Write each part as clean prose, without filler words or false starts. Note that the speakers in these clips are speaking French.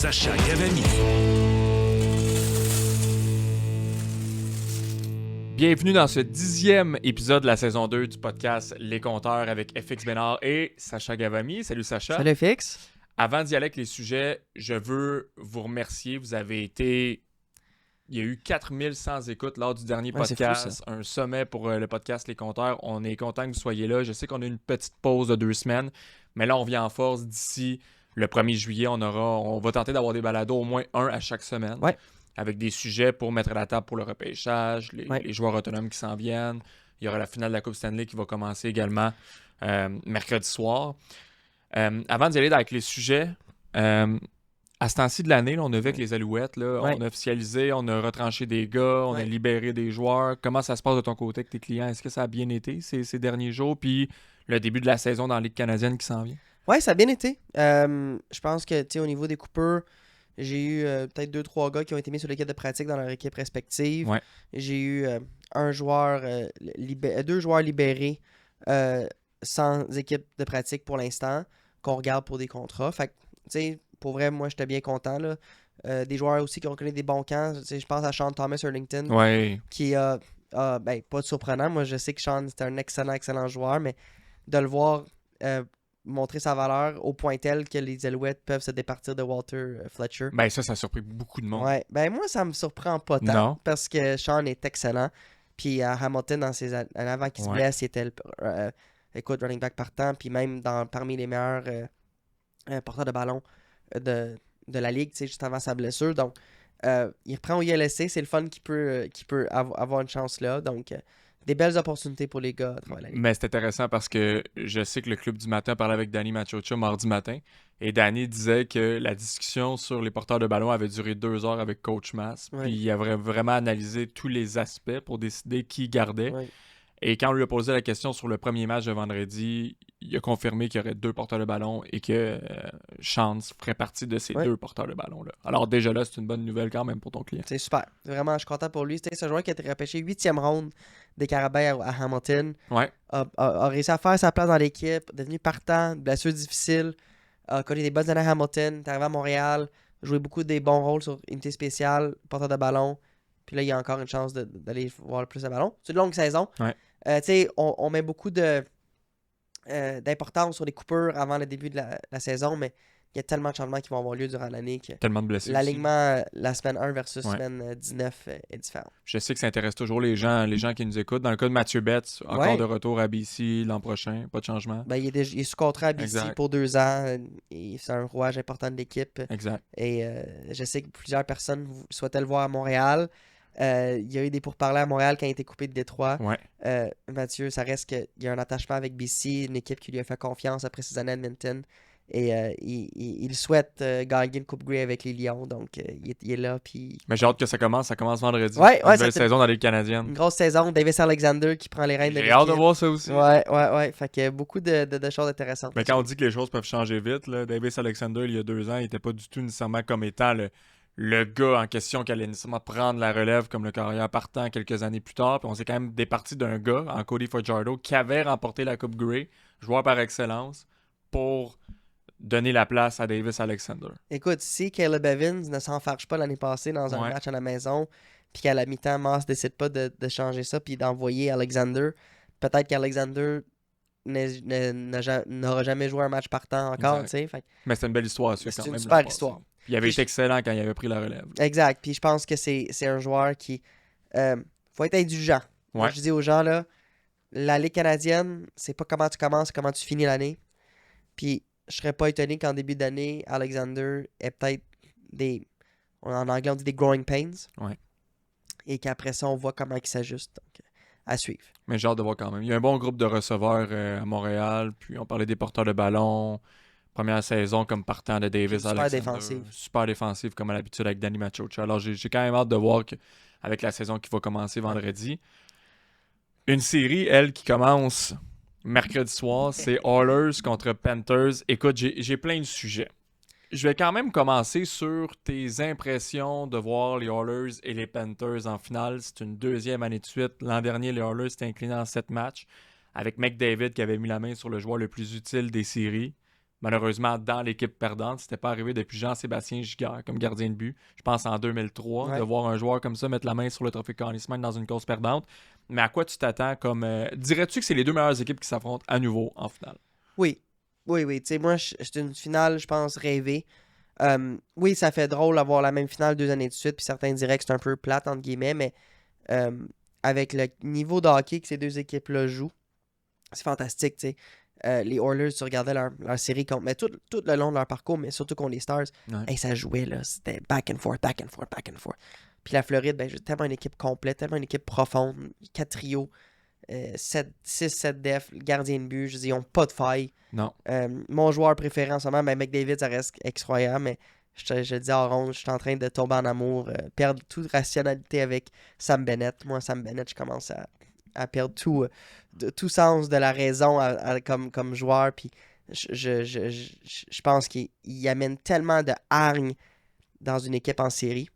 Sacha Gavami. Bienvenue dans ce 10e épisode de la saison 2 du podcast Les Compteurs avec FX Bénard et Sacha Gavami. Salut Sacha. Salut FX. Avant d'y aller avec les sujets, je veux vous remercier. Vous avez été... Il y a eu 4100 écoutes lors du dernier podcast. C'est fou, un sommet pour le podcast Les Compteurs. On est content que vous soyez là. Je sais qu'on a une petite pause de 2 semaines, mais là, on vient en force d'ici le 1er juillet. On va tenter d'avoir des balados, au moins un à chaque semaine. Ouais. Avec des sujets pour mettre la table pour le repêchage, les joueurs autonomes qui s'en viennent. Il y aura la finale de la Coupe Stanley qui va commencer également mercredi soir. Avant d'y aller avec les sujets, à ce temps-ci de l'année, là, on a vu avec les Alouettes, là, on a officialisé, on a retranché des gars, on a libéré des joueurs. Comment ça se passe de ton côté avec tes clients? Est-ce que ça a bien été ces derniers jours? Puis le début de la saison dans la Ligue canadienne qui s'en vient? Oui, ça a bien été. Je pense que au niveau des coupeurs, j'ai eu peut-être 2-3 gars qui ont été mis sur l'équipe de pratique dans leur équipe respective. Ouais. J'ai eu deux joueurs libérés sans équipe de pratique pour l'instant, qu'on regarde pour des contrats. Fait que, tu sais, pour vrai, moi, j'étais bien content. Là. Des joueurs aussi qui ont connu des bons camps. Je pense à Sean Thomas Erlington, qui a, pas de surprenant. Moi, je sais que Sean, c'est un excellent joueur, mais de le voir montrer sa valeur au point tel que les Alouettes peuvent se départir de Walter Fletcher. Ben ça a surpris beaucoup de monde. Ouais. Ben moi, ça me surprend pas tant. Non. Parce que Sean est excellent. Puis Hamilton, avant qu'il se blesse, il était running back partant. Puis même parmi les meilleurs porteurs de ballon de la ligue, juste avant sa blessure. Donc, il reprend au ILSC. C'est le fun qu'il peut avoir une chance là. Donc, des belles opportunités pour les gars à travers la ligue. Mais c'est intéressant parce que je sais que le Club du matin parlait avec Danny Machocha mardi matin. Et Danny disait que la discussion sur les porteurs de ballon avait duré 2 heures avec Coach Mass. Ouais. Puis il avait vraiment analysé tous les aspects pour décider qui gardait. Ouais. Et quand on lui a posé la question sur le premier match de vendredi, il a confirmé qu'il y aurait 2 porteurs de ballon et que Chance ferait partie de ces 2 porteurs de ballon-là. Alors déjà là, c'est une bonne nouvelle quand même pour ton client. C'est super. Vraiment, je suis content pour lui. C'était ce joueur qui a été repêché 8e ronde des Carabins à Hamilton. Ouais. A réussi à faire sa place dans l'équipe, devenu partant, blessure difficile, a connu des bonnes années à Hamilton, est arrivé à Montréal, joué beaucoup des bons rôles sur unité spéciale, porteur de ballon. Puis là, il y a encore une chance d'aller voir le plus de ballon. C'est une longue saison. Ouais. Tu sais, on met beaucoup d'importance sur les coupures avant le début de la saison, mais il y a tellement de changements qui vont avoir lieu durant l'année que tellement de blessés. L'alignement la semaine 1 versus semaine 19 est différent. Je sais que ça intéresse toujours les gens qui nous écoutent. Dans le cas de Mathieu Betts, encore de retour à BC l'an prochain, pas de changement. Ben, il est sous contrat à BC pour 2 ans. Et c'est un rouage important de l'équipe. Exact. Et je sais que plusieurs personnes souhaitaient le voir à Montréal. Il y a eu des pourparlers à Montréal quand il a été coupé de Détroit. Ouais. Mathieu, ça reste qu'il y a un attachement avec BC, une équipe qui lui a fait confiance après ses années à Edmonton. Et il souhaite gagner une Coupe Grey avec les Lions. Donc, il est là. Puis... Mais j'ai hâte que ça commence. Ça commence vendredi. Une nouvelle saison dans la Ligue canadienne. Une grosse saison. Davis Alexander qui prend les rênes de l'équipe. J'ai hâte de voir ça aussi. Ouais. Fait que beaucoup de choses intéressantes. Mais quand on dit que les choses peuvent changer vite, là, Davis Alexander, il y a 2 ans, il n'était pas du tout nécessairement comme étant le gars en question qui allait nécessairement prendre la relève comme le carrière partant quelques années plus tard. Puis on s'est quand même départi d'un gars, en Cody Fajardo, qui avait remporté la Coupe Grey, joueur par excellence, pour donner la place à Davis Alexander. Écoute, si Caleb Evans ne s'enfarge pas l'année passée dans un match à la maison, puis qu'à la mi-temps, Mass décide pas de changer ça, puis d'envoyer Alexander, peut-être qu'Alexander n'aura jamais joué un match partant encore. Mais c'est une belle histoire. C'est une super histoire. Il avait été excellent quand il avait pris la relève. Exact. Puis je pense que c'est un joueur qui... faut être indulgent. Moi, je dis aux gens, là, la Ligue canadienne, c'est pas comment tu commences, comment tu finis l'année. Puis je serais pas étonné qu'en début d'année, Alexander ait peut-être en anglais, on dit des growing pains. Ouais. Et qu'après ça, on voit comment il s'ajuste. Donc, à suivre. Mais j'ai hâte de voir quand même. Il y a un bon groupe de receveurs à Montréal. Puis on parlait des porteurs de ballon. Première saison comme partant de Davis Alexander. Super défensif comme à l'habitude avec Danny Machocha. Alors j'ai quand même hâte de voir avec la saison qui va commencer vendredi. Une série, elle, qui commence mercredi soir, c'est Oilers contre Panthers. Écoute, j'ai plein de sujets. Je vais quand même commencer sur tes impressions de voir les Oilers et les Panthers en finale. C'est une 2e année de suite. L'an dernier, les Oilers s'étaient inclinés en 7 matchs avec McDavid qui avait mis la main sur le joueur le plus utile des séries. malheureusement, dans l'équipe perdante. C'était pas arrivé depuis Jean-Sébastien Giguère comme gardien de but. Je pense en 2003, de voir un joueur comme ça mettre la main sur le trophée Conn Smythe dans une course perdante. Mais à quoi tu t'attends comme... dirais-tu que c'est les deux meilleures équipes qui s'affrontent à nouveau en finale? Oui. Tu sais, moi, c'est une finale, je pense, rêvée. Oui, ça fait drôle d'avoir la même finale 2 années de suite, puis certains diraient que c'est un peu plate, entre guillemets, mais avec le niveau de hockey que ces deux équipes-là jouent, c'est fantastique, tu sais. Les Oilers, tu regardais leur série contre, mais tout le long de leur parcours, mais surtout contre les Stars, ça jouait, là. C'était back and forth, back and forth, back and forth. Puis la Floride, tellement une équipe complète, tellement une équipe profonde, 4 trios, 6-7 def, gardien de but, je dis, ils n'ont pas de faille. Non. Mon joueur préféré en ce moment, McDavid, ça reste excroyable, mais je dis en ronde, je suis en train de tomber en amour, perdre toute rationalité avec Sam Bennett. Moi, Sam Bennett, je commence à perdre tout sens de la raison comme joueur. Puis je pense qu'il amène tellement de hargne dans une équipe en série.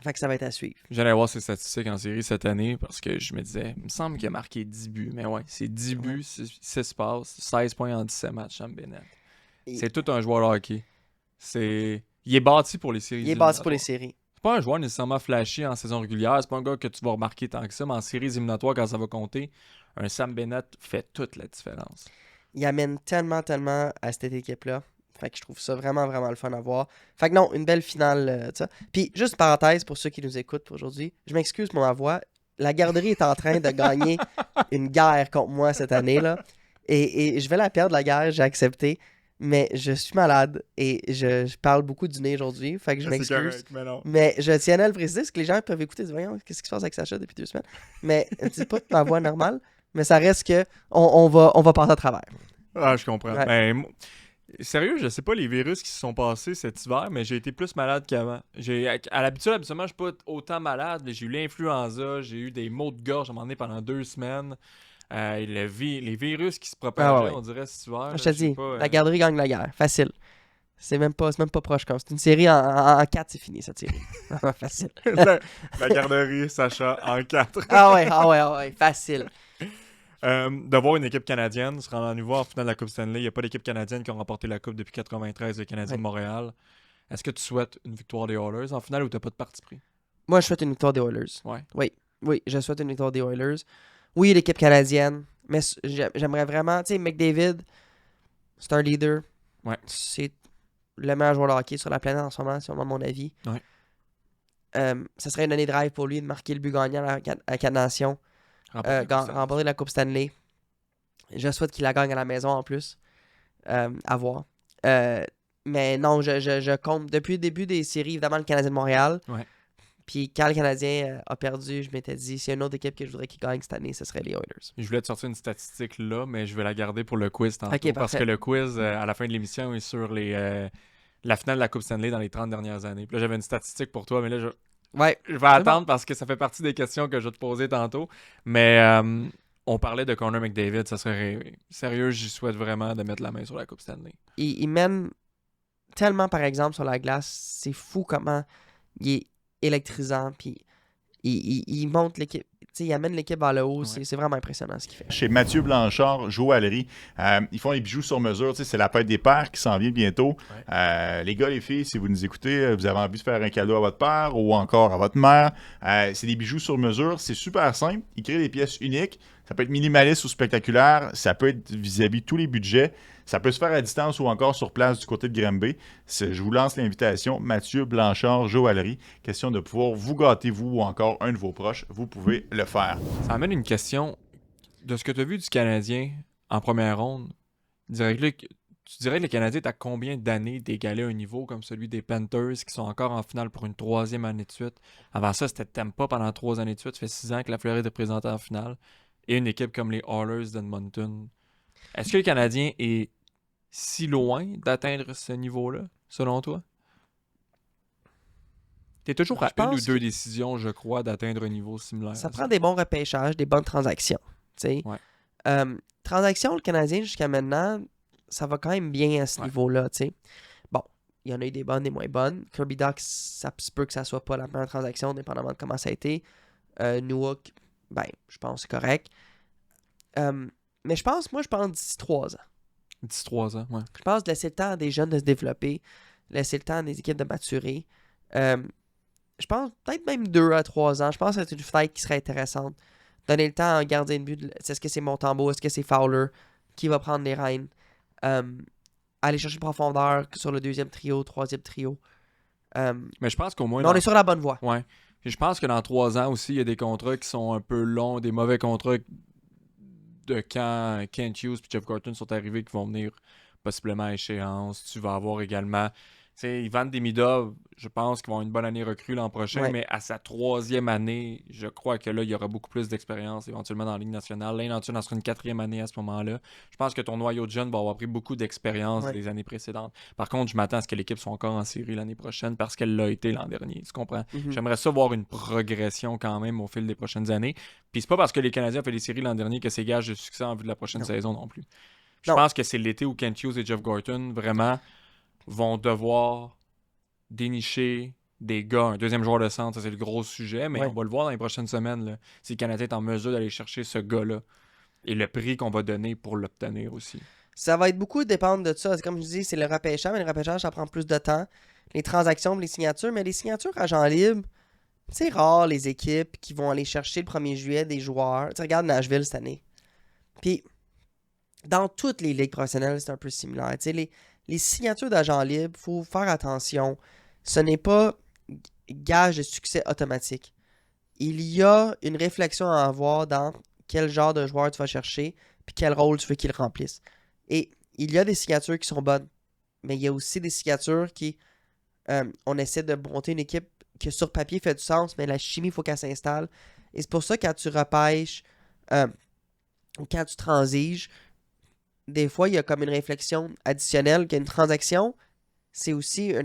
Fait que ça va être à suivre. J'allais voir ses statistiques en série cette année parce que je me disais, il me semble qu'il a marqué 10 buts. Mais ouais, c'est 10 buts, 6 passes, 16 points en 17 matchs, Sam Bennett. C'est tout un joueur de hockey. Il est bâti pour les séries. Il est bâti pour les séries. C'est pas un joueur nécessairement flashy en saison régulière. C'est pas un gars que tu vas remarquer tant que ça. Mais en séries éliminatoires, quand ça va compter, un Sam Bennett fait toute la différence. Il amène tellement à cette équipe-là. Fait que je trouve ça vraiment, vraiment le fun à voir. Fait que non, une belle finale. Puis, juste parenthèse pour ceux qui nous écoutent pour aujourd'hui. Je m'excuse pour ma voix. La garderie est en train de gagner une guerre contre moi cette année, là. Et je vais la perdre, la guerre. J'ai accepté. Mais je suis malade et je parle beaucoup du nez aujourd'hui. Fait que je m'excuse. Correct, mais je tiens à le préciser parce que les gens peuvent écouter et dire, voyons, qu'est-ce qui se passe avec Sacha depuis 2 semaines. Mais c'est pas ma voix normale. Mais ça reste que on va passer à travers. Ah, je comprends. Ouais. Ben, sérieux, je sais pas les virus qui se sont passés cet hiver, mais j'ai été plus malade qu'avant. À l'habitude, habituellement, je suis pas autant malade. J'ai eu l'influenza, j'ai eu des maux de gorge à un moment donné pendant 2 semaines. Les virus qui se propageaient, on dirait, cet hiver. Je te dis, la garderie gagne la guerre. Facile. C'est même pas proche comme. C'est une série en 4, c'est fini cette série. Facile. la garderie, Sacha, en 4. Ah ouais, facile. De voir une équipe canadienne se rendre à nouveau en finale de la Coupe Stanley. Il n'y a pas d'équipe canadienne qui a remporté la Coupe depuis 93, le Canadien de Montréal. Est-ce que tu souhaites une victoire des Oilers en finale ou tu n'as pas de parti pris? Moi, je souhaite une victoire des Oilers. Ouais. Oui, je souhaite une victoire des Oilers. Oui, l'équipe canadienne, mais j'aimerais vraiment... Tu sais, McDavid, c'est un leader. Ouais. C'est le meilleur joueur de hockey sur la planète en ce moment, c'est vraiment mon avis. Ouais. Ça serait une année de rêve pour lui de marquer le but gagnant à la 4 Nations. Remporter la Coupe Stanley. Je souhaite qu'il la gagne à la maison en plus. À voir. Mais non, je compte. Depuis le début des séries, évidemment, le Canadien de Montréal. Ouais. Puis quand le Canadien a perdu, je m'étais dit, s'il y a une autre équipe que je voudrais qu'il gagne cette année, ce serait les Oilers. Je voulais te sortir une statistique là, mais je vais la garder pour le quiz tantôt. Okay, parce que le quiz, à la fin de l'émission, est sur la finale de la Coupe Stanley dans les 30 dernières années. Puis là, j'avais une statistique pour toi, mais là, je vais attendre parce que ça fait partie des questions que je vais te poser tantôt. Mais on parlait de Connor McDavid, ça serait sérieux, j'y souhaite vraiment de mettre la main sur la Coupe Stanley. Il mène tellement, par exemple, sur la glace. C'est fou comment il est électrisant, puis il monte l'équipe, il amène l'équipe vers le haut, c'est vraiment impressionnant ce qu'il fait. Chez Mathieu Blanchard, joaillerie, ils font les bijoux sur mesure, c'est la fête des pères qui s'en vient bientôt. Les gars, les filles, si vous nous écoutez, vous avez envie de faire un cadeau à votre père ou encore à votre mère, c'est des bijoux sur mesure, c'est super simple, ils créent des pièces uniques, ça peut être minimaliste ou spectaculaire, ça peut être vis-à-vis tous les budgets. Ça peut se faire à distance ou encore sur place du côté de Granby. Je vous lance l'invitation. Mathieu Blanchard, joaillerie. Question de pouvoir vous gâter, vous ou encore un de vos proches. Vous pouvez le faire. Ça amène une question. De ce que tu as vu du Canadien en première ronde, tu dirais que le Canadien est à combien d'années d'égaler un niveau comme celui des Panthers qui sont encore en finale pour une 3e année de suite? Avant ça, c'était Tampa pendant 3 années de suite. Ça fait 6 ans que la Floride est présentée en finale. Et une équipe comme les Oilers d'Edmonton. Est-ce que le Canadien est si loin d'atteindre ce niveau-là, selon toi? Tu es toujours à une ou 2 décisions, je crois, d'atteindre un niveau similaire. Ça prend des bons repêchages, des bonnes transactions. Transactions, le Canadien, jusqu'à maintenant, ça va quand même bien à ce niveau-là. T'sais. Bon, il y en a eu des bonnes et moins bonnes. Kirby Dach, ça se peut que ça soit pas la meilleure transaction, dépendamment de comment ça a été. Newhook, je pense que c'est correct. Mais je pense d'ici 3 ans. 13 ans, ouais. Je pense de laisser le temps à des jeunes de se développer, laisser le temps à des équipes de maturer. Je pense peut-être même 2 à 3 ans. Je pense que c'est une fenêtre qui serait intéressante. Donner le temps à un gardien de but. Est-ce que c'est Montembeault? Est-ce que c'est Fowler? Qui va prendre les rênes? Aller chercher profondeur sur le deuxième trio, troisième trio. Mais je pense qu'au moins... on est sur la bonne voie. Ouais. Et je pense que dans 3 ans aussi, il y a des contrats qui sont un peu longs, des mauvais contrats de quand Kent Hughes et Jeff Gorton sont arrivés qui vont venir possiblement à échéance. Tu vas avoir également... Tu sais, Ivan Demidov, je pense qu'ils vont avoir une bonne année recrue l'an prochain, mais à sa 3e année, je crois que là, il y aura beaucoup plus d'expérience éventuellement dans la Ligue nationale. L'année nationale sera une 4e année à ce moment-là. Je pense que ton noyau de jeunes va avoir pris beaucoup d'expérience les années précédentes. Par contre, je m'attends à ce que l'équipe soit encore en série l'année prochaine parce qu'elle l'a été l'an dernier. Tu comprends? J'aimerais ça voir une progression quand même au fil des prochaines années. Puis c'est pas parce que les Canadiens ont fait des séries l'an dernier que c'est gage de succès en vue de la prochaine saison non plus. Je pense que c'est l'été où Kent Hughes et Jeff Gorton vraiment vont devoir dénicher des gars, un deuxième joueur de centre, ça c'est le gros sujet, mais on va le voir dans les prochaines semaines. Là, si le Canadien est en mesure d'aller chercher ce gars-là et le prix qu'on va donner pour l'obtenir aussi. Ça va être beaucoup dépendre de ça. Comme je dis, c'est le repêchage, mais le repêchage, ça prend plus de temps. Les transactions, les signatures, mais les signatures agents libres, c'est rare les équipes qui vont aller chercher le 1er juillet des joueurs. Tu regardes Nashville cette année. Puis, dans toutes les ligues professionnelles, c'est un peu similaire. Tu sais, les signatures d'agents libres, il faut faire attention. Ce n'est pas gage de succès automatique. Il y a une réflexion à avoir dans quel genre de joueur tu vas chercher puis quel rôle tu veux qu'il remplisse. Et il y a des signatures qui sont bonnes, mais il y a aussi des signatures qui... on essaie de monter une équipe qui sur papier fait du sens, mais la chimie, il faut qu'elle s'installe. Et c'est pour ça que quand tu repêches ou quand tu transiges, des fois, il y a comme une réflexion additionnelle qu'une transaction, c'est aussi un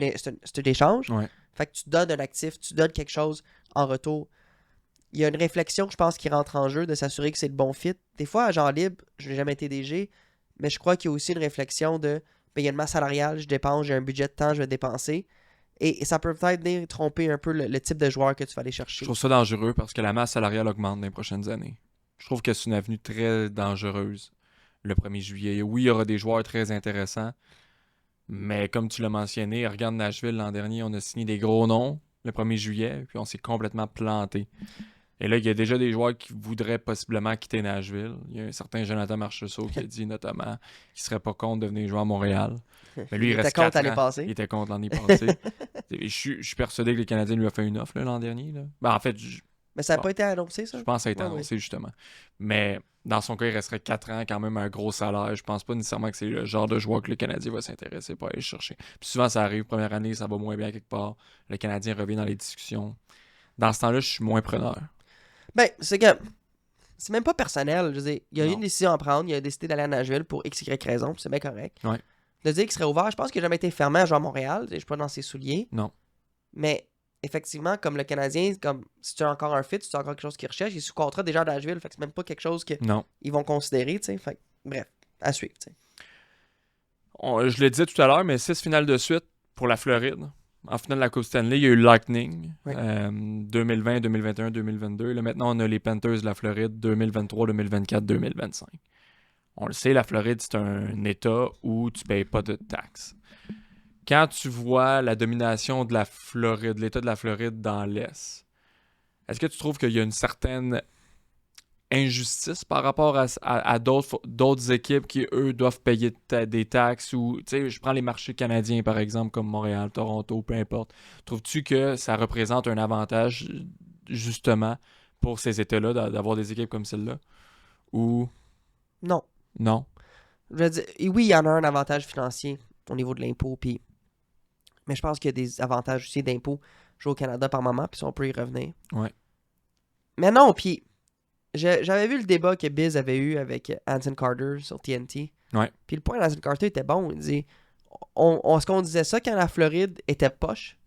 échange. Ouais. Fait que tu donnes un actif, tu donnes quelque chose en retour. Il y a une réflexion, je pense, qui rentre en jeu de s'assurer que c'est le bon fit. Des fois, agent libre, je n'ai jamais été DG, mais je crois qu'il y a aussi une réflexion de il y a une masse salariale, je dépense, j'ai un budget de temps, je vais dépenser. Et ça peut peut-être venir tromper un peu le type de joueur que tu vas aller chercher. Je trouve ça dangereux parce que la masse salariale augmente dans les prochaines années. Je trouve que c'est une avenue très dangereuse. Le 1er juillet. Oui, il y aura des joueurs très intéressants, mais comme tu l'as mentionné, regarde Nashville l'an dernier, on a signé des gros noms le 1er juillet, puis on s'est complètement planté. Et là, il y a déjà des joueurs qui voudraient possiblement quitter Nashville. Il y a un certain Jonathan Marchessault qui a dit notamment qu'il serait pas contre de venir jouer à Montréal. Mais lui, il reste 4 ans. Il était contre l'année passée. Je suis persuadé que les Canadiens lui ont fait une offre l'an dernier. Là. Ben, en fait, mais ça n'a pas été annoncé, ça? Je pense que ça a été annoncé, justement. Mais dans son cas, il resterait 4 ans, quand même un gros salaire. Je pense pas nécessairement que c'est le genre de joueur que le Canadien va s'intéresser pour aller chercher. Puis souvent, ça arrive, première année, ça va moins bien quelque part. Le Canadien revient dans les discussions. Dans ce temps-là, je suis moins preneur. Ben, c'est que c'est même pas personnel. Je veux dire, il y a eu une décision à prendre. Il a décidé d'aller à Nashville pour X, Y raison. C'est bien correct. Ouais. De dire qu'il serait ouvert, je pense qu'il n'a jamais été fermé à jouer à Montréal. Je suis pas dans ses souliers. Non. Mais effectivement, comme le Canadien, comme si tu as encore un fit, si tu as encore quelque chose qu'ils recherchent, il est sous contrat déjà à Nashville. Fait que c'est même pas quelque chose qu'ils vont considérer. T'sais. Fait que, bref, à suivre. Je le disais tout à l'heure, mais 6 finales de suite pour la Floride. En finale de la Coupe Stanley, il y a eu Lightning 2020, 2021, 2022. Là, maintenant, on a les Panthers de la Floride 2023, 2024, 2025. On le sait, la Floride, c'est un État où tu ne payes pas de taxes. Quand tu vois la domination de la Floride, l'État de la Floride dans l'Est, est-ce que tu trouves qu'il y a une certaine injustice par rapport à d'autres équipes qui, eux, doivent payer des taxes ou, tu sais, je prends les marchés canadiens, par exemple, comme Montréal, Toronto, peu importe. Trouves-tu que ça représente un avantage, justement, pour ces États-là, d'avoir des équipes comme celle-là? Ou... Non. Non? Je veux dire, oui, il y en a un avantage financier au niveau de l'impôt, puis... mais je pense qu'il y a des avantages aussi d'impôt jouer au Canada par moment, puis on peut y revenir. Ouais. Mais non, puis... J'avais vu le débat que Biz avait eu avec Anson Carter sur TNT. Ouais. Puis le point d'Anson Carter était bon. Il dit est-ce qu'on disait ça quand la Floride était poche?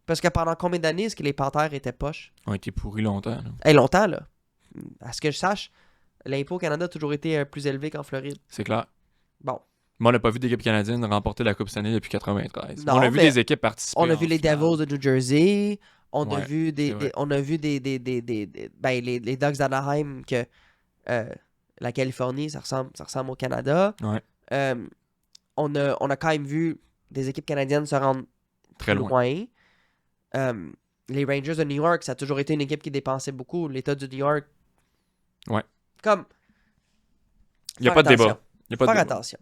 Parce que pendant combien d'années est-ce que les Panthères étaient poches? Ils ont été pourris longtemps. Là. Longtemps, là. À ce que je sache, l'impôt au Canada a toujours été plus élevé qu'en Floride. C'est clair. Bon. Moi, on n'a pas vu d'équipe canadienne remporter la Coupe Stanley depuis 1993. Non, on a vu des équipes participer. On a vu les Devils de New Jersey. On a vu les Ducks d'Anaheim que la Californie, ça ressemble au Canada. Ouais. On a quand même vu des équipes canadiennes se rendre très loin. Les Rangers de New York, ça a toujours été une équipe qui dépensait beaucoup. L'État du New York. Ouais. Comme. Il n'y a pas de débat. Faire attention.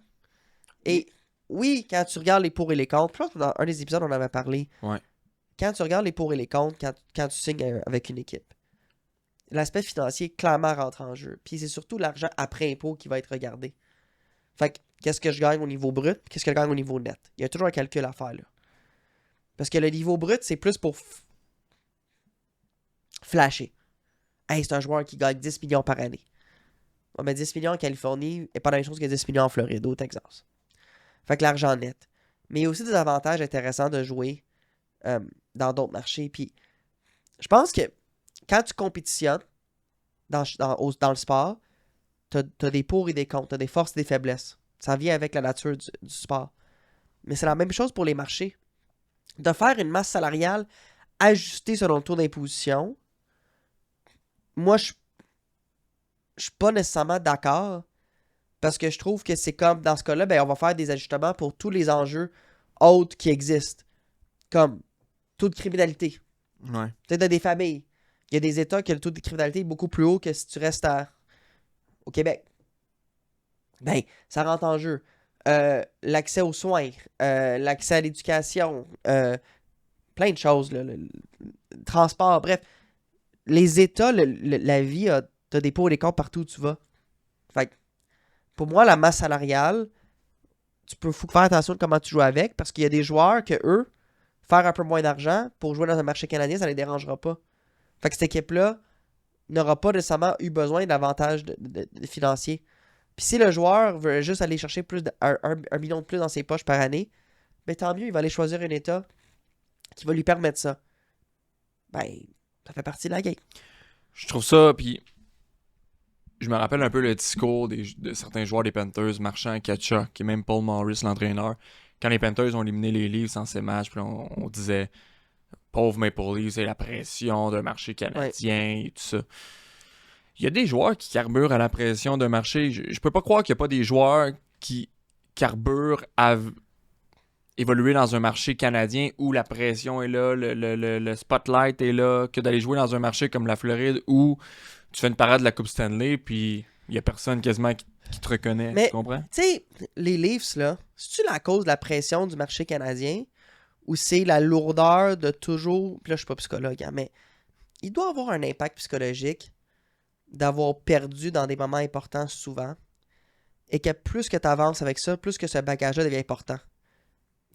Et oui, quand tu regardes les pour et les contre, je pense que dans un des épisodes, on avait parlé. Ouais. Quand tu regardes les pour et les contre, quand tu signes avec une équipe, l'aspect financier clairement rentre en jeu. Puis c'est surtout l'argent après impôt qui va être regardé. Fait que, qu'est-ce que je gagne au niveau brut, qu'est-ce que je gagne au niveau net? Il y a toujours un calcul à faire, là. Parce que le niveau brut, c'est plus pour flasher. Hey, c'est un joueur qui gagne 10 millions par année. On met 10 millions en Californie et pas la même chose que 10 millions en Floride, au Texas. Fait que l'argent net. Mais il y a aussi des avantages intéressants de jouer dans d'autres marchés. Puis, je pense que quand tu compétitionnes dans le sport, t'as des pour et des contre, t'as des forces et des faiblesses. Ça vient avec la nature du sport. Mais c'est la même chose pour les marchés. De faire une masse salariale ajustée selon le taux d'imposition, moi, je suis pas nécessairement d'accord parce que je trouve que c'est comme, dans ce cas-là, ben, on va faire des ajustements pour tous les enjeux autres qui existent. Comme taux de criminalité. Ouais. Tu sais, dans des familles, il y a des États que le taux de criminalité est beaucoup plus haut que si tu restes au Québec. Ben, ça rentre en jeu. L'accès aux soins, l'accès à l'éducation, plein de choses, le transport, bref. Les États, la vie, t'as des pour et des contre partout où tu vas. Fait que, pour moi, la masse salariale, faut faire attention de comment tu joues avec, parce qu'il y a des joueurs que eux, faire un peu moins d'argent pour jouer dans un marché canadien, ça les dérangera pas. Fait que cette équipe-là n'aura pas nécessairement eu besoin d'avantages financiers. Puis si le joueur veut juste aller chercher un million de plus dans ses poches par année, ben tant mieux, il va aller choisir un État qui va lui permettre ça. Ben, ça fait partie de la game. Je trouve ça, puis je me rappelle un peu le discours de certains joueurs des Panthers, Marchand, Katcha, qui est même Paul Morris, l'entraîneur. Quand les Panthers ont éliminé les Leafs en ces matchs, puis on disait pauvre Maple Leafs, c'est la pression d'un marché canadien et tout ça. Il y a des joueurs qui carburent à la pression d'un marché. Je peux pas croire qu'il n'y a pas des joueurs qui carburent à évoluer dans un marché canadien où la pression est là, le spotlight est là, que d'aller jouer dans un marché comme la Floride où tu fais une parade de la Coupe Stanley puis il y a personne quasiment qui te reconnaît. Mais, tu comprends? Tu sais, les Leafs, là, c'est-tu la cause de la pression du marché canadien ou c'est la lourdeur de toujours... Puis là, je suis pas psychologue, hein, mais il doit avoir un impact psychologique d'avoir perdu dans des moments importants souvent et que plus que tu avances avec ça, plus que ce bagage-là devient important.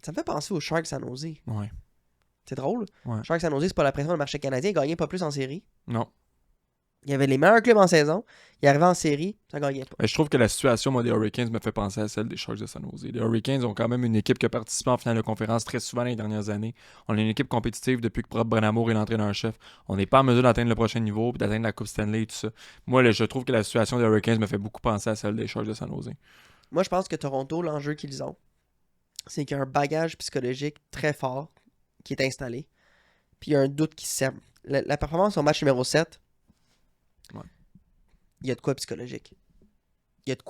Ça me fait penser aux Sharks San Jose. Ouais. C'est drôle. Ouais. Sharks San Jose, c'est pas la pression du marché canadien. Ils gagnaient pas plus en série. Non. Il y avait les meilleurs clubs en saison. Ils arrivaient en série, ça gagnait pas. Je trouve que la situation, moi, des Hurricanes me fait penser à celle des Sharks de San Jose. Les Hurricanes ont quand même une équipe qui a participé en finale de conférence très souvent les dernières années. On est une équipe compétitive depuis que Rob Brennamour est l'entraîneur-chef. On n'est pas en mesure d'atteindre le prochain niveau et d'atteindre la Coupe Stanley et tout ça. Moi, là, je trouve que la situation des Hurricanes me fait beaucoup penser à celle des Sharks de San Jose. Moi, je pense que Toronto, l'enjeu qu'ils ont, c'est qu'il y a un bagage psychologique très fort qui est installé. Puis il y a un doute qui sème. La performance au match numéro 7, ouais. Il y a de quoi psychologique. Il y a de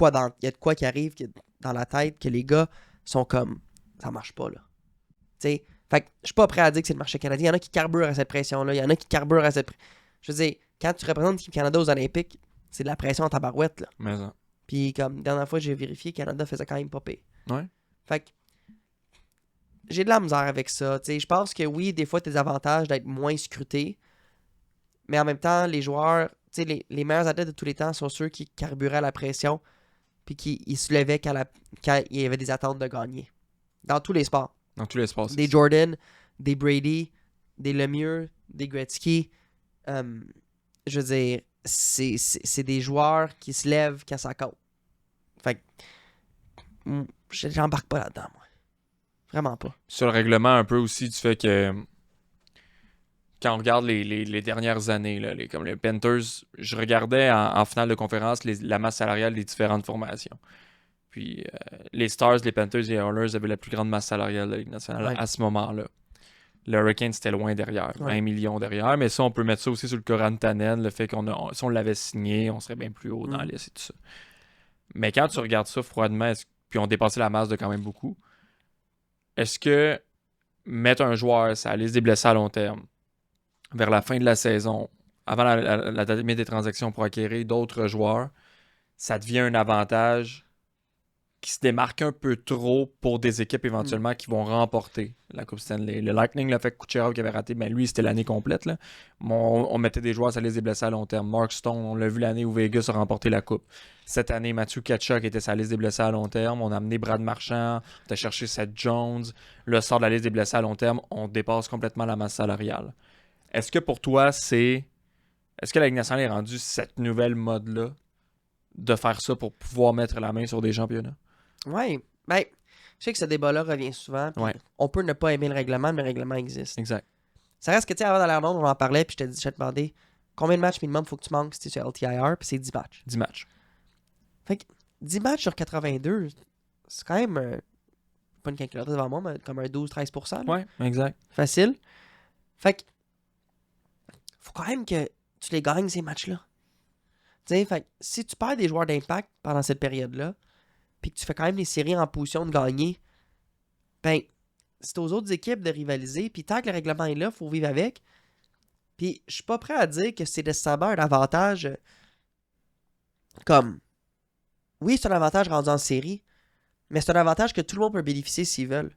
quoi qui arrive dans la tête que les gars sont comme ça marche pas là. T'sais, fait que je suis pas prêt à dire que c'est le marché canadien. Il y en a qui carburent à cette pression-là. Il y en a qui carburent à cette je veux dire, quand tu représentes le Canada aux Olympiques, c'est de la pression en tabarouette là. Mais ça. Puis comme la dernière fois j'ai vérifié, Canada faisait quand même pas pire. Ouais. Fait que j'ai de la misère avec ça. Je pense que oui, des fois, tu as des avantages d'être moins scruté. Mais en même temps, les joueurs, les meilleurs athlètes de tous les temps sont ceux qui carburaient à la pression puis qui se levaient quand il y avait des attentes de gagner. Dans tous les sports. Dans tous les sports. Des Jordan, des Brady, des Lemieux, des Gretzky. Je veux dire, c'est des joueurs qui se lèvent quand ça compte. Fait que j'embarque pas là-dedans, moi. Vraiment pas. Sur le règlement, un peu aussi du fait que quand on regarde les dernières années, là, comme les Panthers, je regardais en finale de conférence la masse salariale des différentes formations. Puis les Stars, les Panthers et les Oilers avaient la plus grande masse salariale de la Ligue nationale à ce moment-là. Le Hurricane, c'était loin derrière, 20 millions derrière. Mais ça, on peut mettre ça aussi sur le Coran Tannen, le fait si on l'avait signé, on serait bien plus haut dans la liste et tout ça. Mais quand tu regardes ça froidement, puis ont dépassé la masse de quand même beaucoup. Est-ce que mettre un joueur sur la liste des blessés à long terme, vers la fin de la saison, avant la date limite des transactions pour acquérir d'autres joueurs, ça devient un avantage qui se démarque un peu trop pour des équipes éventuellement qui vont remporter la Coupe Stanley. Le Lightning l'a fait, Kucherov qui avait raté, mais lui, c'était l'année complète. Là. On mettait des joueurs sur la liste des blessés à long terme. Mark Stone, on l'a vu l'année où Vegas a remporté la Coupe. Cette année, Matthew Tkachuk était sur la liste des blessés à long terme. On a amené Brad Marchand, on a cherché Seth Jones. Le sort de la liste des blessés à long terme, on dépasse complètement la masse salariale. Est-ce que pour toi, est-ce que la Ligue nationale est rendue cette nouvelle mode-là de faire ça pour pouvoir mettre la main sur des championnats? Oui. Ben, je sais que ce débat-là revient souvent. On peut ne pas aimer le règlement, mais le règlement existe. Exact. Ça reste que, tu sais, avant d'aller à Londres, on en parlait, puis je te demandais combien de matchs minimum faut que tu manques si tu es sur LTIR, puis c'est 10 matchs. 10 matchs. Fait que 10 matchs sur 82, c'est quand même, pas une calculatrice devant moi, mais comme un 12-13%. Oui, exact. Facile. Fait que, faut quand même que tu les gagnes, ces matchs-là. Tu sais, fait que si tu perds des joueurs d'impact pendant cette période-là, puis que tu fais quand même les séries en position de gagner, ben, c'est aux autres équipes de rivaliser, puis tant que le règlement est là, il faut vivre avec. Puis je suis pas prêt à dire que c'est nécessairement un avantage comme... Oui, c'est un avantage rendu en série, mais c'est un avantage que tout le monde peut bénéficier s'ils veulent.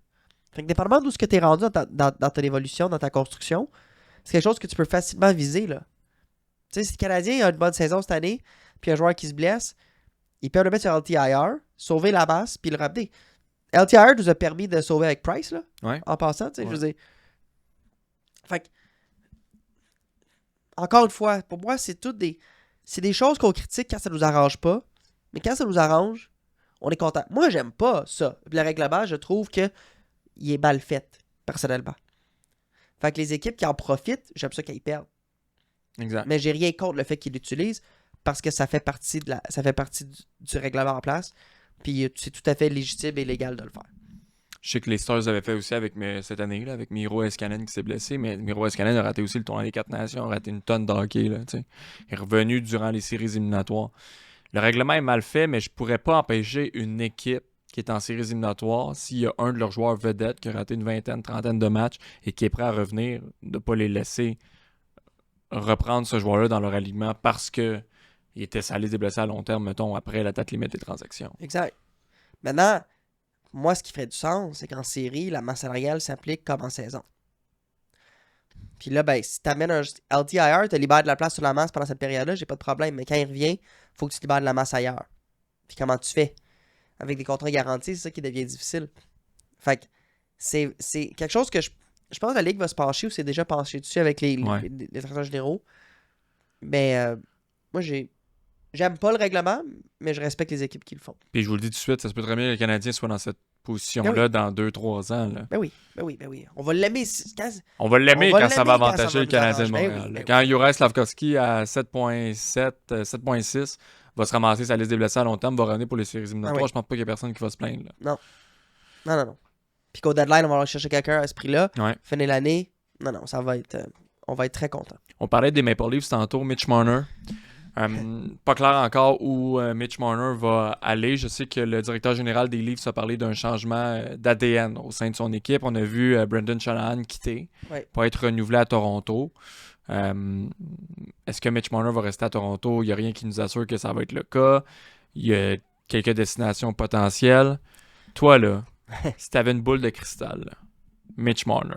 Fait que dépendamment d'où ce que tu es rendu dans ton évolution, dans ta construction, c'est quelque chose que tu peux facilement viser, là. Tu sais, si le Canadien a une bonne saison cette année, puis un joueur qui se blesse, ils peuvent le mettre sur LTIR, sauver la masse, puis le ramener. LTIR nous a permis de sauver avec Price, là, en passant, tu sais, je veux dire. Fait que, encore une fois, pour moi, c'est des choses qu'on critique quand ça nous arrange pas, mais quand ça nous arrange, on est content. Moi, j'aime pas ça. Le règlement, je trouve que il est mal fait, personnellement. Fait que les équipes qui en profitent, j'aime ça qu'ils perdent. Exact. Mais j'ai rien contre le fait qu'ils l'utilisent parce que ça fait partie du règlement en place. Puis c'est tout à fait légitime et légal de le faire. Je sais que les Stars avaient fait aussi cette année, là, avec Miro Heiskanen qui s'est blessé, mais Miro Heiskanen a raté aussi le tournoi des 4 nations, a raté une tonne de hockey. Là, il est revenu durant les séries éliminatoires. Le règlement est mal fait, mais je pourrais pas empêcher une équipe qui est en séries éliminatoires, s'il y a un de leurs joueurs vedettes qui a raté une vingtaine, trentaine de matchs et qui est prêt à revenir, de ne pas les laisser reprendre ce joueur-là dans leur alignement parce que il était salé des blessés à long terme, mettons, après la date limite des transactions. Exact. Maintenant, moi, ce qui ferait du sens, c'est qu'en série, la masse salariale s'applique comme en saison. Puis là, ben, si tu amènes un LTIR, tu libères de la place sur la masse pendant cette période-là, j'ai pas de problème. Mais quand il revient, il faut que tu libères de la masse ailleurs. Puis comment tu fais? Avec des contrats garantis, c'est ça qui devient difficile. Fait que c'est quelque chose que je pense que la Ligue va se pencher ou s'est déjà penché dessus avec les directeurs généraux. Mais moi, j'aime pas le règlement, mais je respecte les équipes qui le font. Puis je vous le dis tout de suite, ça se peut très bien que le Canadien soit dans cette position-là dans 2-3 ans. Là. Ben oui. On va l'aimer quand ça va avantager le Canadien de Montréal. Quand Juraj Slavkovski à 7.7, 7.6 va se ramasser sa liste des blessés à long terme, va revenir pour les séries éliminatoires, je pense pas qu'il y a personne qui va se plaindre. Là. Non. Puis qu'au deadline, on va aller chercher quelqu'un à ce prix-là. Finir l'année. Non, ça va être... on va être très content. On parlait des Maple Leafs tantôt, Mitch Marner. Pas clair encore où Mitch Marner va aller. Je sais que le directeur général des Leafs a parlé d'un changement d'ADN au sein de son équipe. On a vu Brendan Shanahan quitter pour être renouvelé à Toronto. Est-ce que Mitch Marner va rester à Toronto? Il n'y a rien qui nous assure que ça va être le cas. Il y a quelques destinations potentielles. Toi, là, si tu avais une boule de cristal, là, Mitch Marner,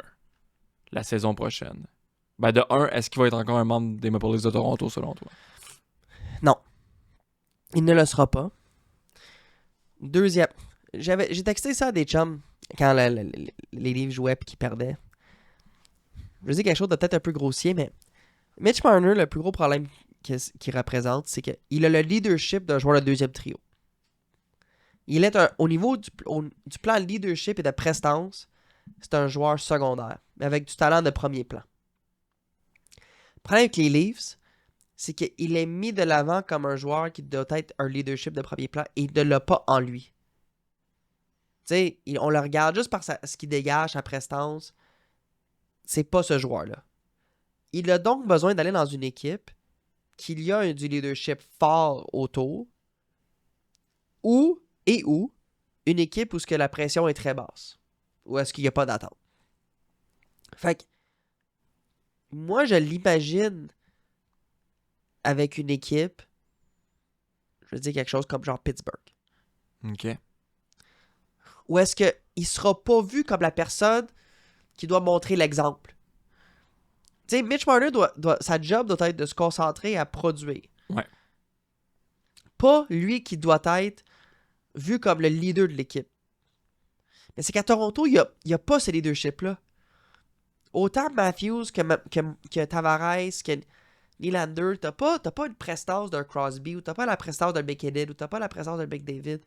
la saison prochaine, ben de un, est-ce qu'il va être encore un membre des Maple Leafs de Toronto selon toi? Non. Il ne le sera pas. Deuxième. J'ai texté ça à des chums quand les Leafs jouaient et qu'ils perdaient. Je veux dire quelque chose de peut-être un peu grossier, mais Mitch Marner, le plus gros problème qu'il représente, c'est qu'il a le leadership d'un joueur de deuxième trio. Il est au niveau du plan de leadership et de prestance, c'est un joueur secondaire, mais avec du talent de premier plan. Le problème avec les Leafs, c'est qu'il est mis de l'avant comme un joueur qui doit être un leadership de premier plan et il ne l'a pas en lui. Tu sais, on le regarde juste par ce qu'il dégage, sa prestance. C'est pas ce joueur-là. Il a donc besoin d'aller dans une équipe qu'il y a du leadership fort autour où une équipe où ce que la pression est très basse. Ou est-ce qu'il n'y a pas d'attente. Fait que moi, je l'imagine avec une équipe, je veux dire quelque chose comme genre Pittsburgh. OK. Ou est-ce qu'il ne sera pas vu comme la personne qui doit montrer l'exemple? Tu sais, Mitch Marner, sa job doit être de se concentrer à produire. Ouais. Pas lui qui doit être vu comme le leader de l'équipe. Mais c'est qu'à Toronto, il n'y a pas ce leadership-là. Autant Matthews que Tavares, que Nylander, t'as pas une prestance d'un Crosby, ou t'as pas la prestance d'un McKinnon, ou t'as pas la prestance d'un McDavid.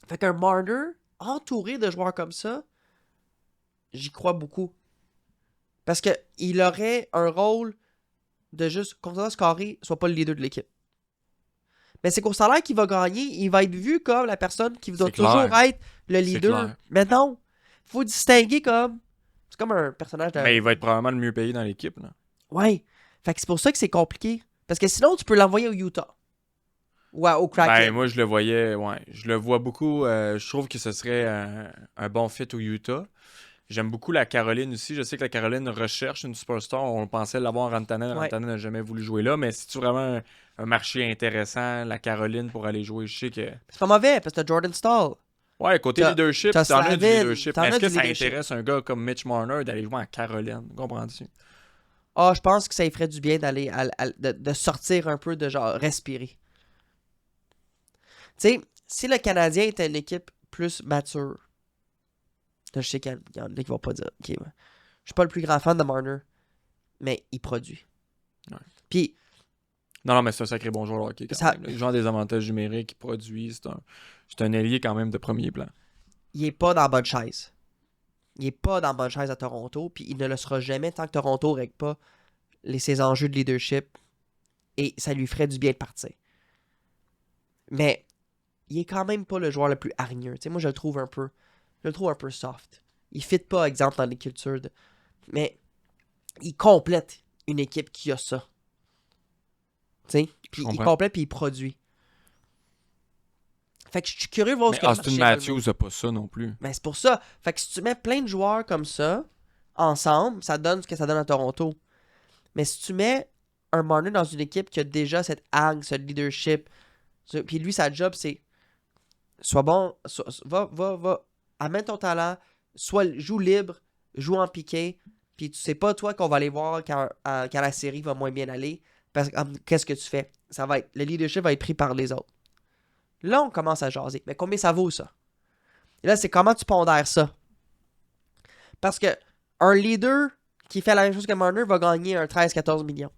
Fait qu'un Marner, entouré de joueurs comme ça, j'y crois beaucoup. Parce que il aurait un rôle de juste continuer à scorer, soit pas le leader de l'équipe. Mais c'est qu'au salaire qu'il va gagner, il va être vu comme la personne qui doit toujours être le leader. Mais non, faut distinguer comme... C'est comme un personnage de... Mais il va être probablement le mieux payé dans l'équipe, là. Ouais. Fait que c'est pour ça que c'est compliqué. Parce que sinon, tu peux l'envoyer au Utah. Ou au Kraken. Ben, moi, je le voyais, ouais. Je le vois beaucoup. Je trouve que ce serait un bon fit au Utah. J'aime beaucoup la Caroline aussi. Je sais que la Caroline recherche une superstar. On pensait l'avoir en Rantanen. Ouais. Rantanen n'a jamais voulu jouer là. Mais si tu vraiment un marché intéressant, la Caroline, pour aller jouer, je sais que... C'est pas mauvais, parce que t'as Jordan Stahl. Ouais, côté leadership, t'en as du leadership. Mais est-ce que ça leadership. intéresse un gars comme Mitch Marner d'aller jouer en Caroline? Comprends-tu? Ah, je pense que ça lui ferait du bien d'aller de sortir un peu, de genre respirer. Tu sais, si le Canadien était une équipe plus mature, là, je sais qu'il y en a qui vont pas dire, ok, je suis pas le plus grand fan de Marner, mais il produit. Ouais. Puis, Non, mais c'est un sacré bon joueur de hockey. Quand même. Il joue des avantages numériques, il produit. C'est un ailier quand même de premier plan. il est pas dans la bonne chaise. Il est pas dans la bonne chaise à Toronto, puis il ne le sera jamais tant que Toronto règle pas ses enjeux de leadership, et ça lui ferait du bien de partir. Mais il est quand même pas le joueur le plus hargneux. Tu sais, moi, je le trouve un peu soft. Il fit pas, exemple, dans les cultures. Mais il complète une équipe qui a ça. Tu sais, puis il complète puis il produit. Fait que je suis curieux de voir ce que Austin Matthews n'a pas ça non plus. Mais c'est pour ça. Fait que si tu mets plein de joueurs comme ça, ensemble, ça donne ce que ça donne à Toronto. Mais si tu mets un Marner dans une équipe qui a déjà cette hargne, ce leadership, puis lui, sa job, c'est sois bon, va, amène ton talent, joue libre, joue en piqué, puis tu sais pas, toi, qu'on va aller voir quand la série va moins bien aller, parce que qu'est-ce que tu fais? Le leadership va être pris par les autres. Là, on commence à jaser. Mais combien ça vaut, ça? Et là, c'est comment tu pondères ça? Parce que un leader qui fait la même chose que Marner va gagner un 13-14 millions.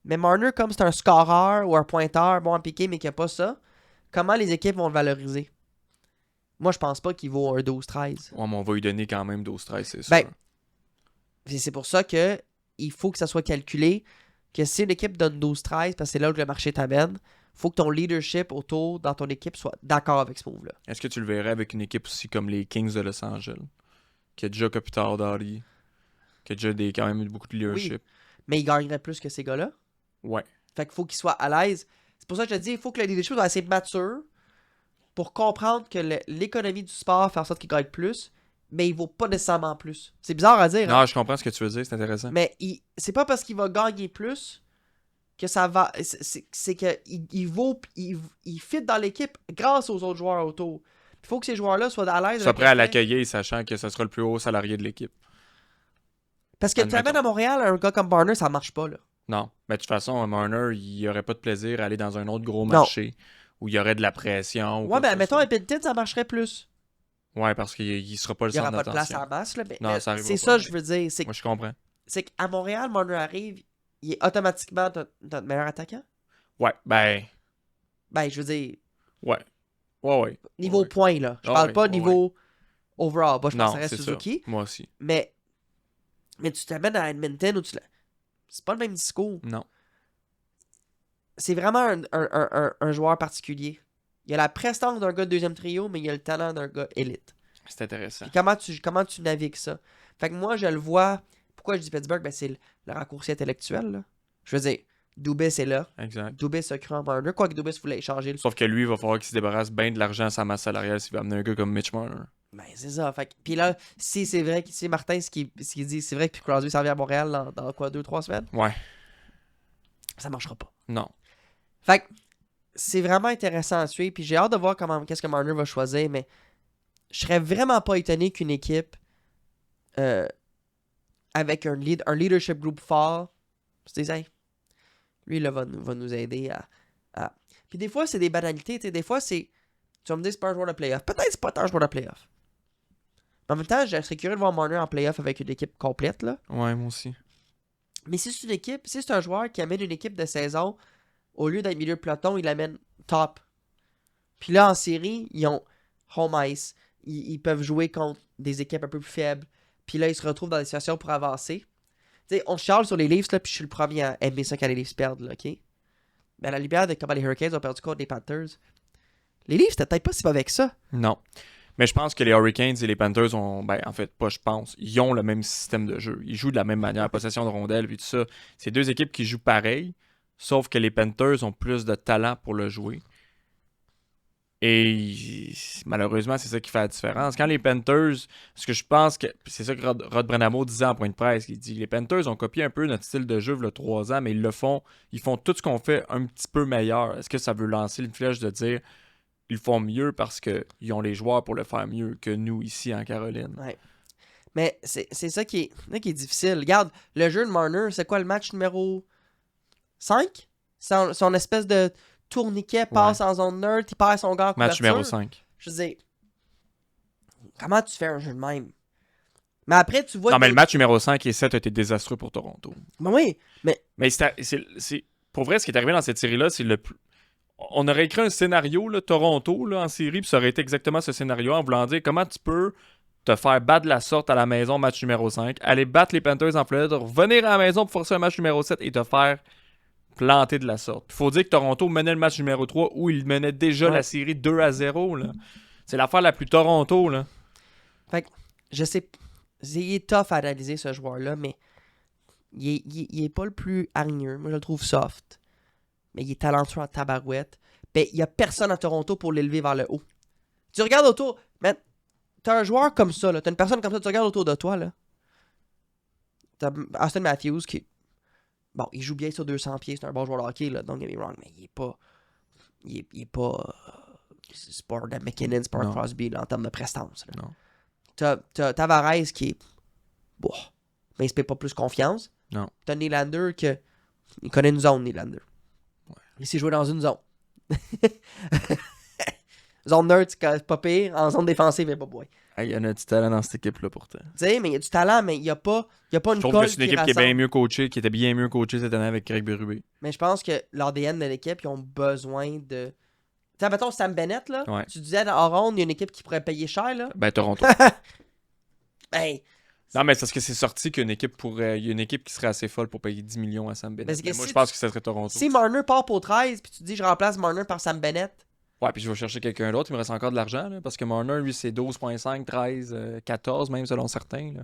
Mais Marner, comme c'est un scoreur ou un pointeur, bon en piqué, mais qui n'a pas ça, comment les équipes vont le valoriser? Moi, je pense pas qu'il vaut un 12-13. Ouais, mais on va lui donner quand même 12-13, c'est sûr. Ben, c'est pour ça que il faut que ça soit calculé que si une équipe donne 12-13, parce que c'est là où le marché t'amène, il faut que ton leadership autour dans ton équipe soit d'accord avec ce move-là. Est-ce que tu le verrais avec une équipe aussi comme les Kings de Los Angeles, qui a déjà Kopitar Dari, qui a déjà quand même beaucoup de leadership? Oui, mais il gagnerait plus que ces gars-là. Ouais. Fait qu'il faut qu'il soit à l'aise. C'est pour ça que je te dis, il faut que le leadership soit assez mature pour comprendre que l'économie du sport fait en sorte qu'il gagne plus, mais il vaut pas nécessairement plus. C'est bizarre à dire. Non, hein? Je comprends ce que tu veux dire, c'est intéressant. Mais c'est pas parce qu'il va gagner plus que ça va. C'est que il fit dans l'équipe grâce aux autres joueurs autour. Il faut que ces joueurs-là soient à l'aise. Sois prêt à l'accueillir, sachant que ce sera le plus haut salarié de l'équipe. Parce que tu amènes à Montréal un gars comme Barner, ça marche pas, là. Non. Mais de toute façon, Marner, il aurait pas de plaisir à aller dans un autre gros marché où il y aurait de la pression. Ouais, mais mettons, à Edmonton, ça marcherait plus. Ouais, parce qu'il sera pas le centre d'attention. Il n'y aura pas de place en masse, là. Mais non, ça c'est ça, je veux dire. Moi, je comprends. C'est qu'à Montréal, Marner arrive, il est automatiquement notre meilleur attaquant. Ouais, ben, je veux dire. Ouais. Niveau points, là. Je parle pas niveau overall. Bah, je pense que ça reste Suzuki. Ça. Moi aussi. Mais tu t'amènes à Edmonton où c'est pas le même discours. Non. C'est vraiment un joueur particulier. Il a la prestance d'un gars de deuxième trio, mais il a le talent d'un gars élite. C'est intéressant. Et comment tu navigues ça? Fait que moi, je le vois. Pourquoi je dis Pittsburgh? Ben, c'est le raccourci intellectuel, là. Je veux dire, Dubas est là. Exact. Dubas a cru en Marner. Quoique Dubas voulait échanger. Sauf que lui, il va falloir qu'il se débarrasse bien de l'argent à sa masse salariale s'il veut amener un gars comme Mitch Marner. Ben, c'est ça. Puis là, si c'est vrai, si Martin, ce qu'il dit, c'est vrai que Crosby s'en vient à Montréal dans quoi, 2-3 semaines? Ouais. Ça marchera pas. Non. Fait que c'est vraiment intéressant à suivre. Puis j'ai hâte de voir qu'est-ce que Marner va choisir. Mais je serais vraiment pas étonné qu'une équipe avec un leadership group fort se dise, hey, lui, là, va nous aider à... Puis des fois, c'est des banalités. Des fois, c'est... Tu vas me dire, c'est pas un joueur de playoff. Peut-être c'est pas un joueur de playoff. En même temps, je serais curieux de voir Marner en playoff avec une équipe complète, là. Ouais, moi aussi. Mais si c'est une équipe, si c'est un joueur qui amène une équipe de saison, au lieu d'être milieu de peloton, il l'amène top. Puis là, en série, ils ont home ice. Ils peuvent jouer contre des équipes un peu plus faibles. Puis là, ils se retrouvent dans des situations pour avancer. Tu sais, on charle sur les Leafs, là, puis je suis le premier à aimer ça quand les Leafs perdent, là, OK? Mais à la lumière de comment les Hurricanes ont perdu contre les Panthers, les Leafs, c'était peut-être pas si mauvais que ça. Non. Mais je pense que les Hurricanes et les Panthers ont... Ben, en fait, pas je pense. Ils ont le même système de jeu. Ils jouent de la même manière, possession de rondelles, puis tout ça. C'est deux équipes qui jouent pareil, sauf que les Panthers ont plus de talent pour le jouer. Et malheureusement, c'est ça qui fait la différence. Quand les Panthers... Parce que je pense que... C'est ça que Rod Brenamo disait en point de presse. Il dit, les Panthers ont copié un peu notre style de jeu il y a 3 ans, mais ils le font... Ils font tout ce qu'on fait un petit peu meilleur. Est-ce que ça veut lancer une flèche de dire... Ils font mieux parce qu'ils ont les joueurs pour le faire mieux que nous ici en Caroline. Ouais. Mais c'est ça qui est difficile. Regarde, le jeu de Marner, c'est quoi le match numéro 5? Son espèce de tourniquet passe en zone neutre, il perd son gars en couverture. Match numéro 5. Je veux dire, comment tu fais un jeu de même? Mais après, tu vois... Non, mais le match numéro 5 et 7 a été désastreux pour Toronto. Ben oui, mais... Mais c'est pour vrai, ce qui est arrivé dans cette série-là, c'est le plus... On aurait écrit un scénario, là, Toronto, là, en série, puis ça aurait été exactement ce scénario en voulant dire comment tu peux te faire battre de la sorte à la maison, match numéro 5, aller battre les Panthers en Floride, revenir à la maison pour forcer un match numéro 7 et te faire planter de la sorte. Il faut dire que Toronto menait le match numéro 3 où il menait déjà la série 2-0. Là. C'est l'affaire la plus Toronto. Là. Fait que, je sais, il est tough à analyser ce joueur-là, mais il est pas le plus hargneux. Moi, je le trouve soft. Mais il est talentueux en tabarouette. Ben, il n'y a personne à Toronto pour l'élever vers le haut. Tu regardes autour, man, t'as un joueur comme ça, là, t'as une personne comme ça, tu regardes autour de toi, là. T'as Austin Matthews qui... Bon, il joue bien sur 200 pieds, c'est un bon joueur de hockey, là, don't get me wrong, mais il est pas... Il est pas... c'est pas un McKinnon, c'est pas un Crosby, là, en termes de prestance. Là. Non. T'as Tavares qui est... Bon, mais il se paye pas plus confiance. Non. T'as Nylander que... Il connaît une zone, Nylander. Ouais. Il s'est joué dans une zone. Zone nerd, c'est pas pire. En zone défensive, il n'y a pas boy. Il y en a du talent dans cette équipe-là pourtant. Tu sais, mais il y a du talent, mais il n'y a pas une colle. Je trouve que c'est une équipe qui est bien mieux coachée, qui était bien mieux coachée cette année avec Craig Berube. Mais je pense que l'ADN de l'équipe, ils ont besoin de... Tu sais, mettons Sam Bennett, là. Ouais. Tu disais, en ronde, il y a une équipe qui pourrait payer cher, là. Ben, Toronto. Ben... Non, mais c'est parce que c'est sorti qu'il y a une équipe qui serait assez folle pour payer 10 millions à Sam Bennett. Mais moi, je pense que ça serait Toronto. Si Marner part pour 13, puis tu dis, je remplace Marner par Sam Bennett... Ouais, puis je vais chercher quelqu'un d'autre. Il me reste encore de l'argent, là, parce que Marner, lui, c'est 12,5, 13, 14, même selon certains. Là.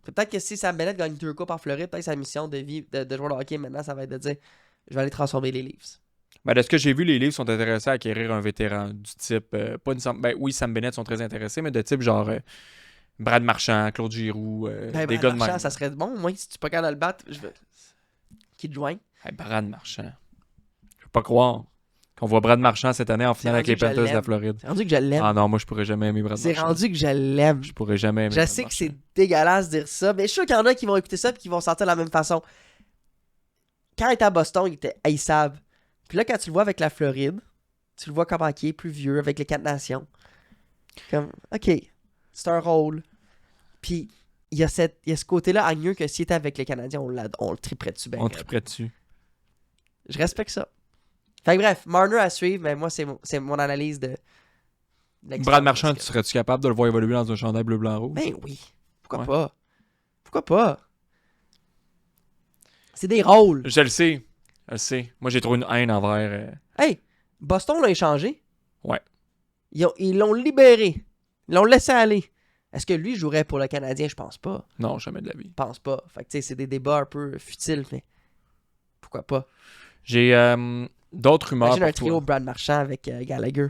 Peut-être que si Sam Bennett gagne 2 coupes en Floride, peut-être sa mission de vie de joueur de hockey maintenant, ça va être de dire, je vais aller transformer les Leafs. Ben, de ce que j'ai vu, les Leafs sont intéressés à acquérir un vétéran du type... pas une, ben, oui, Sam Bennett sont très intéressés, mais de type genre Brad Marchand, Claude Giroux, des gars de même. Ça serait bon. Moi, si tu peux pas capable de le battre, je veux... Qui te joint? Hey, Brad Marchand. Je peux pas croire qu'on voit Brad Marchand cette année en finale avec les Panthers de la Floride. C'est rendu que je l'aime. Ah non, moi, je pourrais jamais aimer Brad Marchand. C'est rendu que je l'aime. Je pourrais jamais aimer Je sais que c'est dégueulasse de dire ça, mais je suis sûr qu'il y en a qui vont écouter ça et qui vont sentir de la même façon. Quand il était à Boston, il était haïssable. Puis là, quand tu le vois avec la Floride, tu le vois comment il est plus vieux avec les 4 nations. Comme, OK, c'est un rôle. Puis, il y a ce côté-là à mieux que s'il était avec les Canadiens, on le triperait dessus. On triperait dessus. Je respecte ça. Fait que bref, Marner à suivre, mais moi, c'est mon analyse de... Brad Marchand, serais-tu capable de le voir évoluer dans un chandail bleu-blanc-rouge? Ben oui. Pourquoi pas? Pourquoi pas? C'est des rôles. Je le sais. Moi, j'ai trop une haine envers... Hey, Boston l'a échangé. Ouais. Ils l'ont libéré. Ils l'ont laissé aller. Est-ce que lui jouerait pour le Canadien? Je pense pas. Non, jamais de la vie. Je pense pas. Fait que tu sais, c'est des débats un peu futiles, mais Pourquoi pas? J'ai d'autres rumeurs. Imagine un trio Brad Marchand avec Gallagher.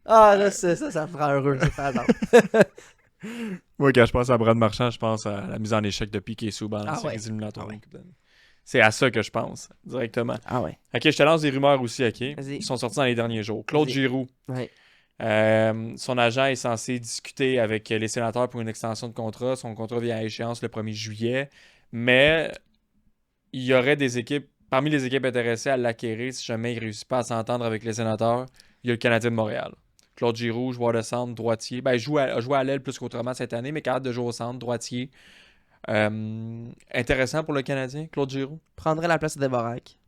Là, ça me rend heureux. Moi, quand je pense à Brad Marchand, je pense à la mise en échec de Piquet Souban dans la série éliminatoire. C'est à ça que je pense, directement. Ah ouais. Ok, je te lance des rumeurs aussi, ok? Vas-y. Ils sont sortis dans les derniers jours. Claude Giroux. Ouais. Son agent est censé discuter avec les sénateurs pour une extension de contrat. Son contrat vient à échéance le 1er juillet. Mais il y aurait des équipes, parmi les équipes intéressées à l'acquérir, si jamais il ne réussit pas à s'entendre avec les sénateurs, il y a le Canadien de Montréal. Claude Giroux, joueur de centre, droitier. Ben, il a joué à l'aile plus qu'autrement cette année, mais capable de jouer au centre, droitier. Intéressant pour le Canadien, Claude Giroux. Prendrait la place de Dvorak.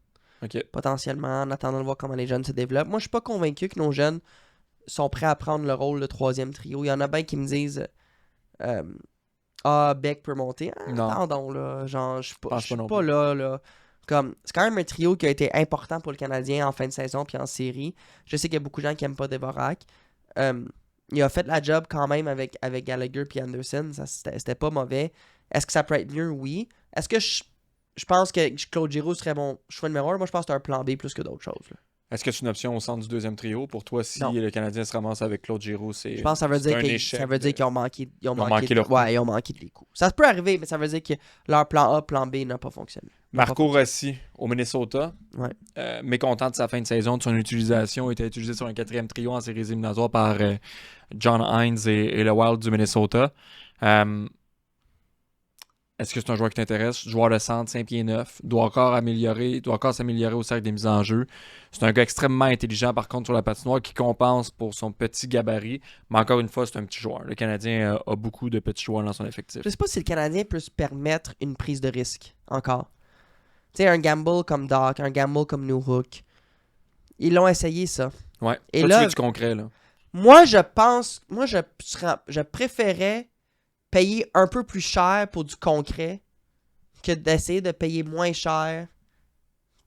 OK. Potentiellement, en attendant de voir comment les jeunes se développent. Moi, je suis pas convaincu que nos jeunes sont prêts à prendre le rôle de troisième trio. Il y en a bien qui me disent Beck peut monter. Non. Attendons, là. Genre, je suis non pas plus. là. Comme, c'est quand même un trio qui a été important pour le Canadien en fin de saison puis en série. Je sais qu'il y a beaucoup de gens qui aiment pas Dvorak. Il a fait la job quand même avec Gallagher puis Anderson. C'était pas mauvais. Est-ce que ça peut être mieux? Oui. Est-ce que je pense que Claude Giroux serait mon choix numéro 1? Moi, je pense que c'est un plan B plus que d'autres choses. Là. Est-ce que c'est une option au centre du deuxième trio? Pour toi, si le Canadien se ramasse avec Claude Giroux, c'est. Je pense que ça veut dire qu'ils ont manqué de les coups. Ça peut arriver, mais ça veut dire que leur plan A, plan B n'a pas fonctionné. Marco Rossi, au Minnesota. Ouais. Mécontent de sa fin de saison, de son utilisation. Il était utilisé sur un 4e trio en séries éliminatoires par John Hines et le Wild du Minnesota. Est-ce que c'est un joueur qui t'intéresse? Joueur de centre, 5 pieds 9, doit encore s'améliorer au cercle des mises en jeu. C'est un gars extrêmement intelligent, par contre, sur la patinoire, qui compense pour son petit gabarit. Mais encore une fois, c'est un petit joueur. Le Canadien a beaucoup de petits joueurs dans son effectif. Je sais pas si le Canadien peut se permettre une prise de risque, encore. Tu sais, un gamble comme Doc, un gamble comme Newhook. Ils l'ont essayé, ça. Ouais, et toi, là, tu veux du concret, là. Moi, je préférais payer un peu plus cher pour du concret que d'essayer de payer moins cher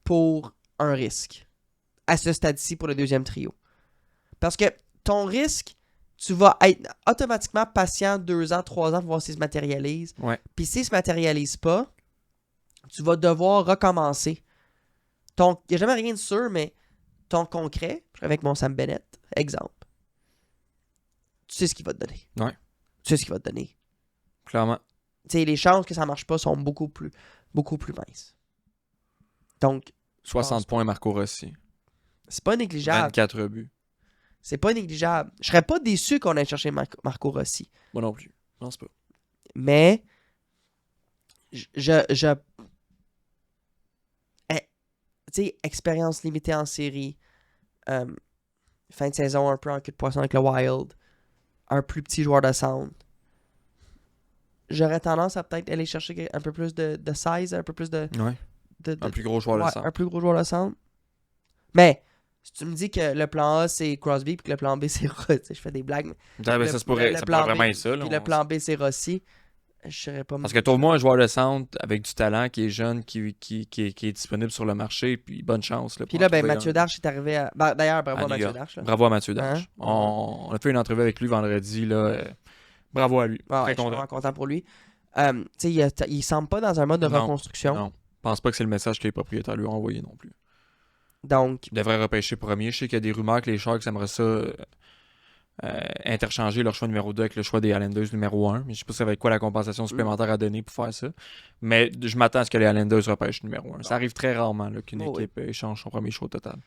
pour un risque à ce stade-ci pour le deuxième trio. Parce que ton risque, tu vas être automatiquement patient 2 ans, 3 ans pour voir s'il se matérialise. Ouais. Puis s'il se matérialise pas, tu vas devoir recommencer. Il n'y a jamais rien de sûr, mais ton concret, avec mon Sam Bennett, exemple, tu sais ce qu'il va te donner. Ouais. Tu sais ce qu'il va te donner. Clairement. T'sais, les chances que ça marche pas sont beaucoup plus minces. Donc, 60 points Marco Rossi. C'est pas négligeable. 24 buts. C'est pas négligeable. Je serais pas déçu qu'on ait cherché Marco Rossi. Moi non plus. Non, c'est pas. Mais expérience limitée en série, fin de saison un peu en queue de poisson avec le Wild, un plus petit joueur de centre. J'aurais tendance à peut-être aller chercher un peu plus de size, un peu plus de... Ouais. Un plus gros joueur de centre. Un plus gros joueur de centre. Mais, si tu me dis que le plan A, c'est Crosby, puis que le plan B, c'est Rossi, je fais des blagues, mais... Ça pourrait vraiment être ça. Puis le plan B, c'est Rossi, je serais pas... Parce que trouve-moi un joueur de centre avec du talent, qui est jeune, qui est disponible sur le marché, puis bonne chance. Là, puis là, Mathieu Darche est arrivé à... D'ailleurs, bravo à Mathieu Darche. Bravo à Mathieu Darche. Hein? On a fait une entrevue avec lui vendredi, là... Bravo à lui. Ouais, je suis vraiment content pour lui. Il semble pas dans un mode de reconstruction. Non, je pense pas que c'est le message que les propriétaires lui ont envoyé non plus. Donc, il devrait repêcher premier. Je sais qu'il y a des rumeurs que les Sharks aimeraient ça interchanger leur choix numéro 2 avec le choix des Islanders numéro 1. Mais je sais pas ça va être quoi la compensation supplémentaire à donner pour faire ça. Mais je m'attends à ce que les Islanders repêchent numéro 1. Ça arrive très rarement là, qu'une équipe échange son premier choix au total.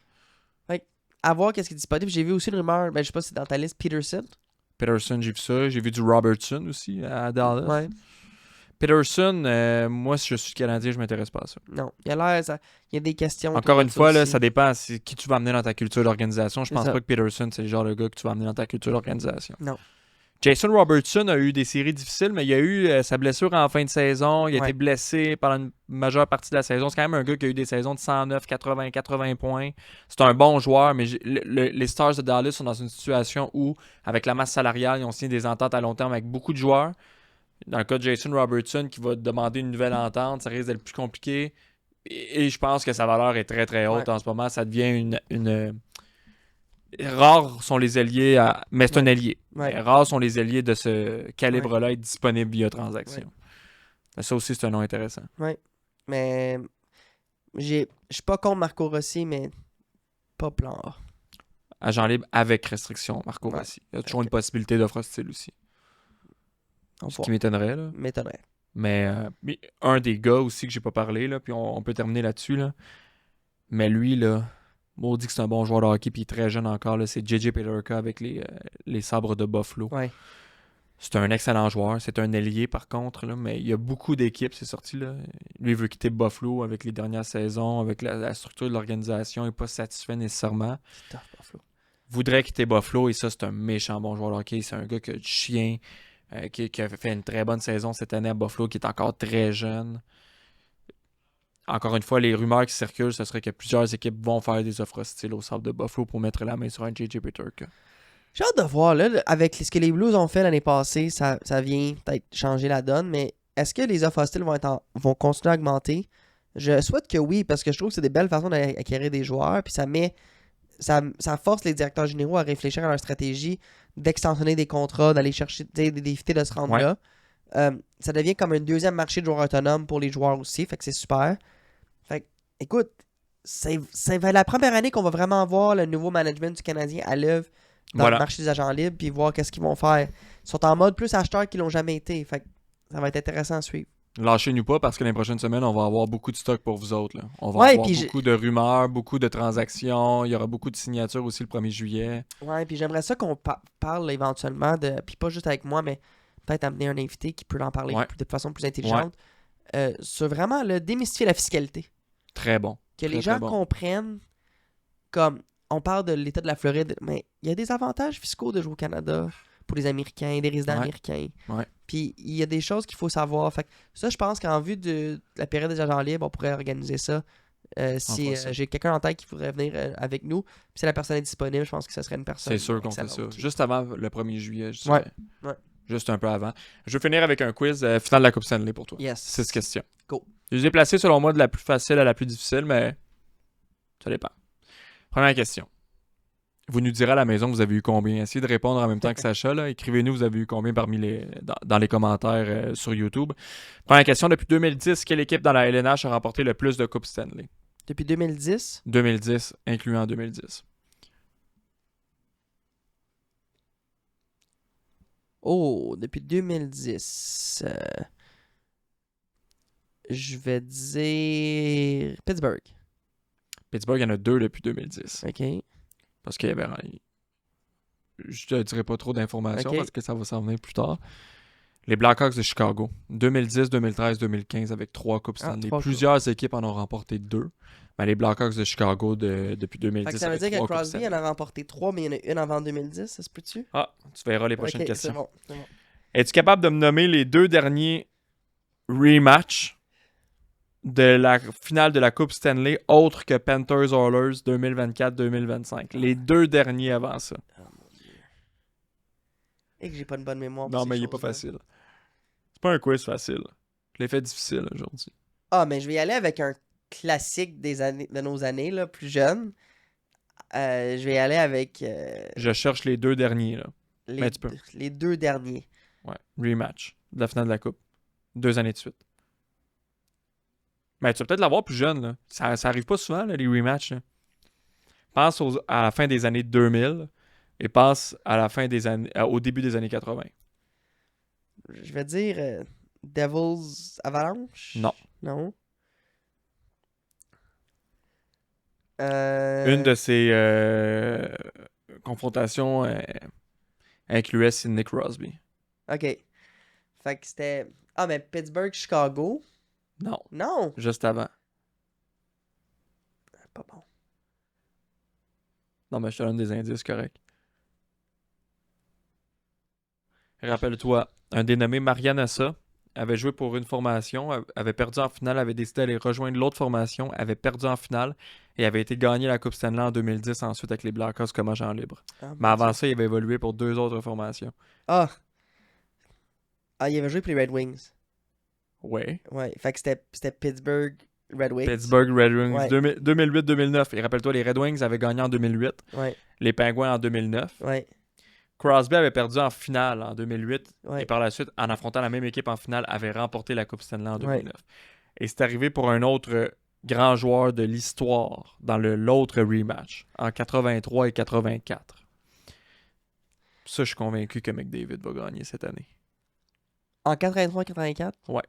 À voir qu'est-ce qui est disponible. J'ai vu aussi une rumeur, je sais pas si c'est dans ta liste, Peterson, j'ai vu ça. J'ai vu du Robertson aussi à Dallas. Ouais. Peterson, moi, si je suis Canadien, je m'intéresse pas à ça. Non, il y a des questions. Encore une fois, là, ça dépend qui tu vas amener dans ta culture d'organisation. Je pense pas que Peterson, c'est le genre de gars que tu vas amener dans ta culture d'organisation. Non. Jason Robertson a eu des séries difficiles, mais il a eu sa blessure en fin de saison. Il a été blessé pendant une majeure partie de la saison. C'est quand même un gars qui a eu des saisons de 109, 80 points. C'est un bon joueur, mais les Stars de Dallas sont dans une situation où, avec la masse salariale, ils ont signé des ententes à long terme avec beaucoup de joueurs. Dans le cas de Jason Robertson, qui va demander une nouvelle entente, ça risque d'être plus compliqué. Et je pense que sa valeur est très très haute en ce moment. Ça devient une... Rares sont les alliés, mais c'est un allié. Rares sont les alliés de ce calibre-là être disponibles via transaction. Ça aussi, c'est un nom intéressant. Oui. Mais je suis pas contre Marco Rossi, mais pas plan A. Agent libre avec restriction, Marco Rossi. Il y a toujours une possibilité d'offre hostile aussi. Ce qui m'étonnerait. Là. Mais un des gars aussi que j'ai pas parlé, là, puis on peut terminer là-dessus. Là. Mais lui, là, maudit que c'est un bon joueur de hockey, puis il est très jeune encore. Là, c'est JJ Peterka avec les Sabres de Buffalo. Ouais. C'est un excellent joueur. C'est un ailier, par contre. Là, mais il y a beaucoup d'équipes, c'est sorti. Là. Lui, il veut quitter Buffalo avec les dernières saisons, avec la structure de l'organisation. Il n'est pas satisfait nécessairement. C'est tough, Buffalo. Voudrait quitter Buffalo, et ça, c'est un méchant bon joueur de hockey. C'est un gars qui a du chien, qui a fait une très bonne saison cette année à Buffalo, qui est encore très jeune. Encore une fois, les rumeurs qui circulent, ce serait que plusieurs équipes vont faire des offres hostiles au Sabres de Buffalo pour mettre la main sur un JJ Peterka. J'ai hâte de voir, là, avec ce que les Blues ont fait l'année passée, ça vient peut-être changer la donne, mais est-ce que les offres hostiles vont continuer à augmenter? Je souhaite que oui, parce que je trouve que c'est des belles façons d'acquérir des joueurs, puis ça force les directeurs généraux à réfléchir à leur stratégie, d'extensionner des contrats, d'aller chercher, d'éviter de se rendre là. Ça devient comme un deuxième marché de joueurs autonomes pour les joueurs aussi, fait que c'est super. Fait que, écoute, c'est la première année qu'on va vraiment voir le nouveau management du Canadien à l'œuvre dans le marché des agents libres, puis voir qu'est-ce qu'ils vont faire. Ils sont en mode plus acheteurs qu'ils l'ont jamais été, fait que ça va être intéressant à suivre. Lâchez-nous pas, parce que les prochaines semaines, on va avoir beaucoup de stock pour vous autres. Là. On va avoir beaucoup de rumeurs, beaucoup de transactions. Il y aura beaucoup de signatures aussi le 1er juillet. Ouais, puis j'aimerais ça qu'on parle éventuellement puis pas juste avec moi, mais peut-être amener un invité qui peut en parler de façon plus intelligente. Sur vraiment démystifier la fiscalité. Très bon. Que les gens comprennent, comme on parle de l'État de la Floride, mais il y a des avantages fiscaux de jouer au Canada pour les Américains, des résidents américains. Ouais. Puis il y a des choses qu'il faut savoir. Fait que ça, je pense qu'en vue de la période des agents libres, on pourrait organiser ça. Si j'ai quelqu'un en tête qui pourrait venir avec nous, puis si la personne est disponible, je pense que ce serait une personne. C'est sûr qu'on fait ça. Juste avant le 1er juillet, je dirais. Ouais. Juste un peu avant. Je vais finir avec un quiz finale de la Coupe Stanley pour toi. Yes. 6 questions. Go. Je les ai placées selon moi de la plus facile à la plus difficile, mais ça dépend. Première question. Vous nous direz à la maison, vous avez eu combien? Essayez de répondre en même temps que Sacha. Là. Écrivez-nous, vous avez eu combien dans les commentaires sur YouTube. Première question. Depuis 2010, quelle équipe dans la LNH a remporté le plus de Coupes Stanley? Depuis 2010? 2010, incluant 2010. Oh, depuis 2010. Je vais dire Pittsburgh. Pittsburgh, il y en a 2 depuis 2010. OK. Parce qu'il y avait... Je te dirai pas trop d'informations parce que ça va s'en venir plus tard. Les Blackhawks de Chicago. 2010, 2013, 2015 avec 3 Coupes Stanley. Plusieurs équipes en ont remporté 2. Mais les Blackhawks de Chicago depuis 2010. Ça veut dire que Crosby en a remporté 3, mais il y en a une avant 2010, ça se peut-tu? Ah, tu verras les prochaines questions. C'est bon. Es-tu capable de me nommer les 2 derniers rematchs de la finale de la Coupe Stanley autres que Panthers Oilers 2024-2025? Les 2 derniers avant ça. Oh mon Dieu. Et que j'ai pas une bonne mémoire. Non, mais il est pas facile. C'est pas un quiz facile. Je l'ai fait difficile aujourd'hui. Ah, mais je vais y aller avec un classique de nos années, là, plus jeunes. Je vais y aller avec... Je cherche les 2 derniers, là. Les 2 derniers. Ouais, rematch de la finale de la Coupe. 2 années de suite. Mais tu vas peut-être l'avoir plus jeune, là. Ça arrive pas souvent, là, les rematchs. Là. Pense à la fin des années 2000 et pense à la fin des années, au début des années 80. Je vais dire Devils Avalanche. Non. Non. Une de ces confrontations incluait Sidney Crosby. OK. Fait que c'était... Ah, mais Pittsburgh-Chicago. Non. Non. Juste avant. Pas bon. Non, mais je te donne des indices corrects. Rappelle-toi, un dénommé Marianassa avait joué pour une formation, avait perdu en finale, avait décidé d'aller rejoindre l'autre formation, avait perdu en finale et avait été gagné la Coupe Stanley en 2010 ensuite avec les Blackhawks comme agent libre. Mais avant ça, il avait évolué pour 2 autres formations. Ah, il avait joué pour les Red Wings. Ouais. Ouais, fait que c'était Pittsburgh Red Wings. Pittsburgh Red Wings, ouais. 2008-2009. Et rappelle-toi, les Red Wings avaient gagné en 2008. Ouais. Les Penguins en 2009. Ouais. Crosby avait perdu en finale en 2008 Ouais. et par la suite, en affrontant la même équipe en finale, avait remporté la Coupe Stanley en 2009. Et c'est arrivé pour un autre grand joueur de l'histoire dans l'autre rematch, en 83 et 84. Ça, je suis convaincu que McDavid va gagner cette année. En 83-84? Ouais.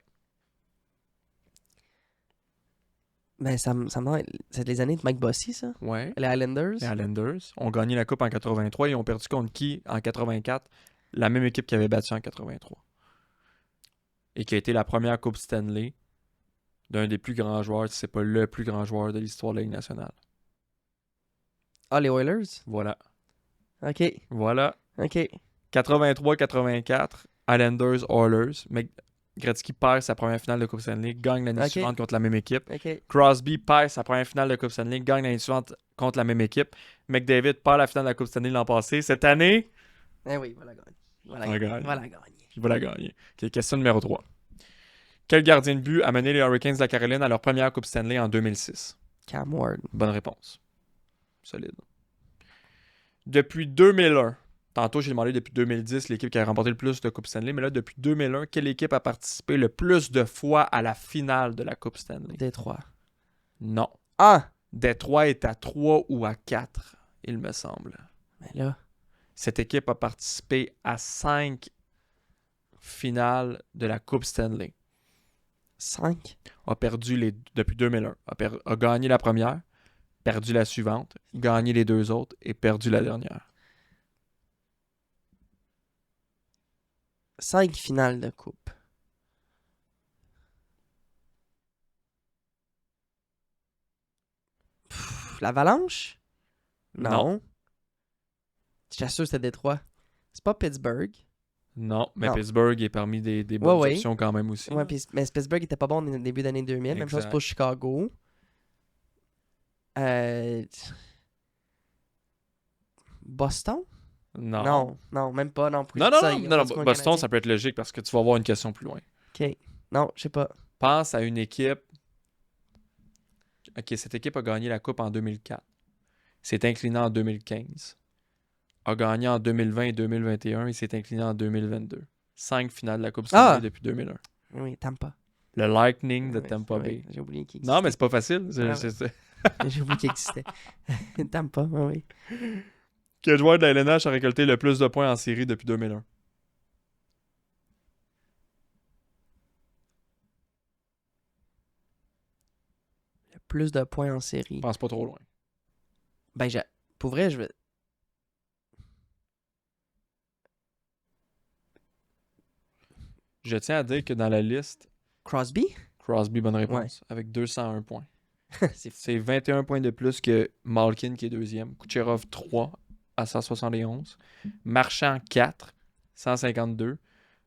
Ben, ça me semble... C'est les années de Mike Bossy, ça? Ouais. Les Islanders? Les Islanders ont gagné la Coupe en 83 et ont perdu contre qui en 84? La même équipe qui avait battu en 83. Et qui a été la première Coupe Stanley d'un des plus grands joueurs, si c'est pas le plus grand joueur de l'histoire de la Ligue nationale. Ah, les Oilers? Voilà. OK. Voilà. OK. 83-84, Islanders, Oilers. Gretzky perd sa première finale de Coupe Stanley, gagne l'année suivante contre la même équipe. OK. Crosby perd sa première finale de Coupe Stanley, gagne l'année suivante contre la même équipe. McDavid perd la finale de la Coupe Stanley l'an passé. Cette année, Eh oui, voilà, gagne. il va la gagner. Okay, question numéro 3. Quel gardien de but a mené les Hurricanes de la Caroline à leur première Coupe Stanley en 2006? Cam Ward. Bonne réponse. Solide. Depuis 2001, tantôt j'ai demandé depuis 2010 l'équipe qui a remporté le plus de Coupe Stanley, mais là depuis 2001, quelle équipe a participé le plus de fois à la finale de la Coupe Stanley? Détroit. Non. Ah! Détroit est à 3 ou à 4, il me semble. Mais là... Cette équipe a participé à 5 finales de la Coupe Stanley. 5? A perdu depuis 2001. A gagné la première, perdu la suivante, gagné les 2 autres et perdu la dernière. 5 finales de coupe. L'Avalanche? Non. Je t'assure, c'était Détroit. C'est pas Pittsburgh. Non, mais Non. Pittsburgh est parmi des bonnes options quand même aussi. Ouais, mais Pittsburgh était pas bon au début d'année 2000. Même chose pour Chicago. Boston? Non. Non, même pas. Non, Boston, ça peut être logique parce que tu vas avoir une question plus loin. OK. Non, je sais pas. Pense à une équipe. OK, cette équipe a gagné la Coupe en 2004. S'est incliné en 2015. A gagné en 2020 et 2021 et s'est incliné en 2022. 5 finales de la Coupe Stanley depuis 2001. Oui, Tampa. Le Lightning de Tampa Bay. J'ai oublié qu'il existait. Non, mais c'est pas facile. J'ai oublié qu'il existait. Tampa, oui. Quel joueur de la LNH a récolté le plus de points en série depuis 2001? Le plus de points en série. Pense pas trop loin. Ben, pour vrai, je vais... Je tiens à dire que dans la liste... Crosby, bonne réponse. Avec 201 points. c'est C'est 21 points de plus que Malkin qui est deuxième. Kucherov 3 à 171. Marchand 4, 152.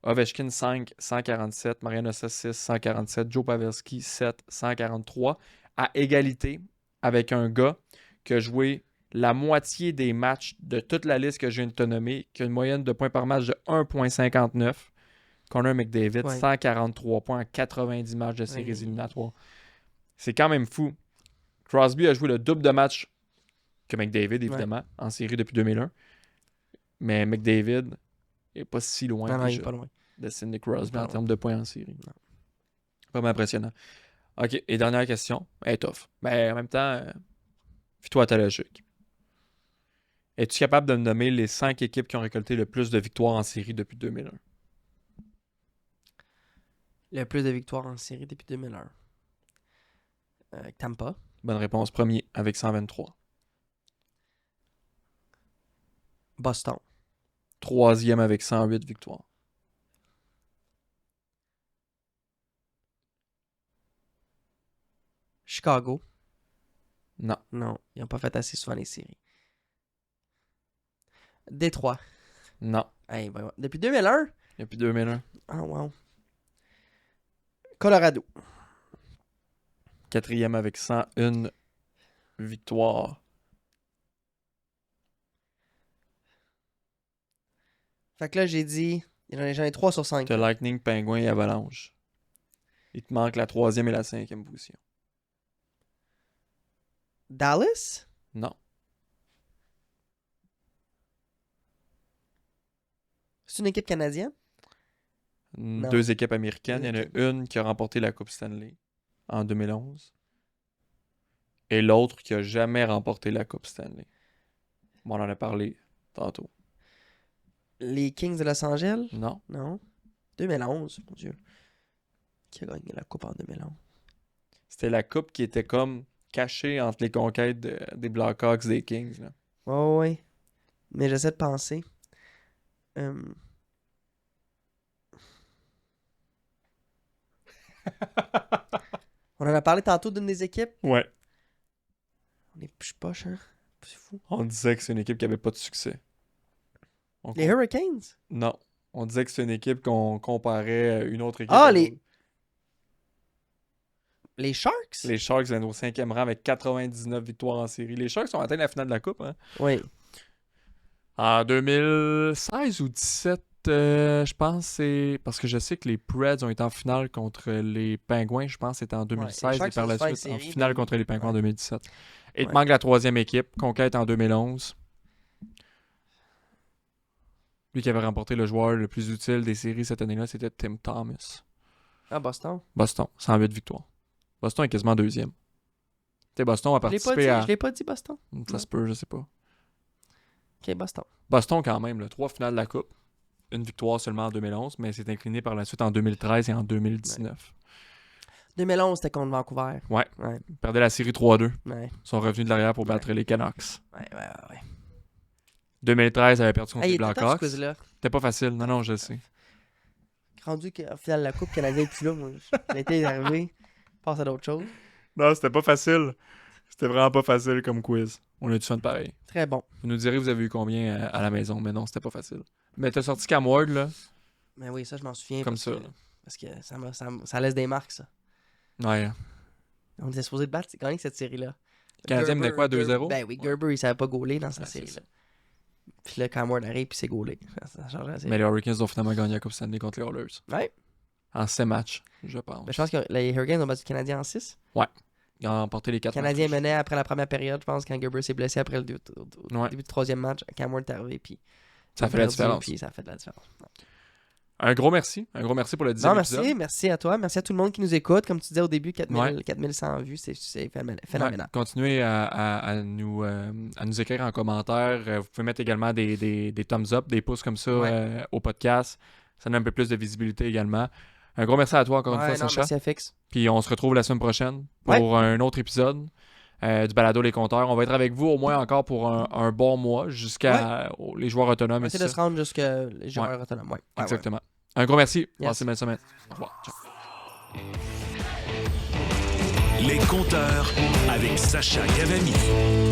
Ovechkin 5, 147. Mariano 6, 147. Joe Pavelski 7, 143. À égalité avec un gars qui a joué la moitié des matchs de toute la liste que je viens de te nommer, qui a une moyenne de points par match de 1,59. Connor McDavid, 143 points en 90 matchs de séries éliminatoires. C'est quand même fou. Crosby a joué le double de matchs que McDavid, évidemment, en série depuis 2001. Mais McDavid n'est pas si loin il est pas loin de Sidney Crosby en termes de points en série. Non. Vraiment impressionnant. OK, et dernière question. Elle est tough. Mais en même temps, fie-toi à ta logique. Es-tu capable de me nommer les 5 équipes qui ont récolté le plus de victoires en série depuis 2001? Le plus de victoires en série depuis 2001. Tampa. Bonne réponse. Premier avec 123. Boston. Troisième avec 108 victoires. Chicago. Non. Non, ils n'ont pas fait assez souvent les séries. Détroit. Non. Hey, depuis 2001? Depuis 2001. Ah, wow. Colorado. Quatrième avec 101 victoires. Fait que là, j'ai dit... J'en ai 3 sur 5. T'as Lightning, Penguin et Avalanche. Il te manque la 3e et la 5e position. Dallas? Non. C'est une équipe canadienne? Non. 2 équipes américaines. Il y en a une qui a remporté la Coupe Stanley en 2011 et l'autre qui a jamais remporté la Coupe Stanley. Bon, on en a parlé tantôt. Les Kings de Los Angeles? Non. Non. 2011, mon Dieu. Qui a gagné la Coupe en 2011? C'était la coupe qui était comme cachée entre les conquêtes des Blackhawks, des Kings. Là. Oh, oui. Mais j'essaie de penser. On en a parlé tantôt d'une des équipes. Ouais. On est poche, hein? C'est fou. On disait que c'est une équipe qui avait pas de succès. Les Hurricanes? Non. On disait que c'est une équipe qu'on comparait à une autre équipe. Ah, les Sharks? Les Sharks viennent au 5e rang avec 99 victoires en série. Les Sharks ont atteint la finale de la Coupe. Hein? Oui. En 2016 ou 2017, je pense c'est... Parce que je sais que les Preds ont été en finale contre les Penguins. Je pense que c'était en 2016 et par la suite en finale contre les Penguins en 2017. Et il te manque la 3e équipe, conquête en 2011. Lui qui avait remporté le joueur le plus utile des séries cette année-là, c'était Tim Thomas. Ah, Boston? Boston, 108 victoires. Boston est quasiment 2e. Tu sais, Boston a participé à... Je l'ai pas dit, Boston? Ça se peut, je sais pas. Ok, Boston. Boston quand même, 3 finales de la Coupe. Une victoire seulement en 2011, mais s'est incliné par la suite en 2013 et en 2019. Ouais. 2011, c'était contre Vancouver. Ouais. Ils perdaient la série 3-2. Ouais. Ils sont revenus de l'arrière pour battre les Canucks. Ouais. 2013, ils avaient perdu contre les Blackhawks. C'était pas facile. Non, je le sais. Rendu qu'au final de la Coupe, Canadien est plus là. Moi, l'été est arrivé. Passe à d'autres choses. Non, c'était pas facile. C'était vraiment pas facile comme quiz. On a du fun pareil. Très bon. Vous nous direz, vous avez eu combien à la maison, mais non, c'était pas facile. Mais t'as sorti Cam Ward, là. Mais oui, ça, je m'en souviens. Comme ça. Parce que ça laisse des marques, ça. Ouais. On était supposé de battre, c'est quand même cette série-là. Le Canadien menait quoi, 2-0? Ben oui, Gerber, il savait pas gauler dans cette série-là. Puis là, Cam Ward arrive, puis c'est gaulé. Ça change la série. Mais les Hurricanes ont finalement gagné la Coupe Stanley contre les Oilers. Ouais. En 7 matchs, je pense. Ben, je pense que les Hurricanes ont battu le Canadien en 6. Ouais. Ils ont remporté les 4 matchs. Le Canadien menait après la première période, je pense, quand Gerber s'est blessé après le début du 3e match. Cam Ward est arrivé, puis ça fait la différence. Puis ça fait de la différence. Un gros merci pour le 10e épisode. Merci à toi. Merci à tout le monde qui nous écoute. Comme tu disais au début, 4100 vues, c'est phénoménal. Ouais, continuez à nous écrire en commentaire. Vous pouvez mettre également des thumbs up, des pouces comme ça au podcast. Ça donne un peu plus de visibilité également. Un gros merci à toi encore une fois, Sacha. Merci à Fix. Puis on se retrouve la semaine prochaine pour un autre épisode du Balado Les Compteurs. On va être avec vous au moins encore pour un bon mois jusqu'à les joueurs autonomes. On va essayer de se rendre jusqu'à les joueurs autonomes. Ouais. Exactement. Un gros merci. Passez une belle semaine. Au revoir. Ciao. Les Compteurs avec Sacha Gavami.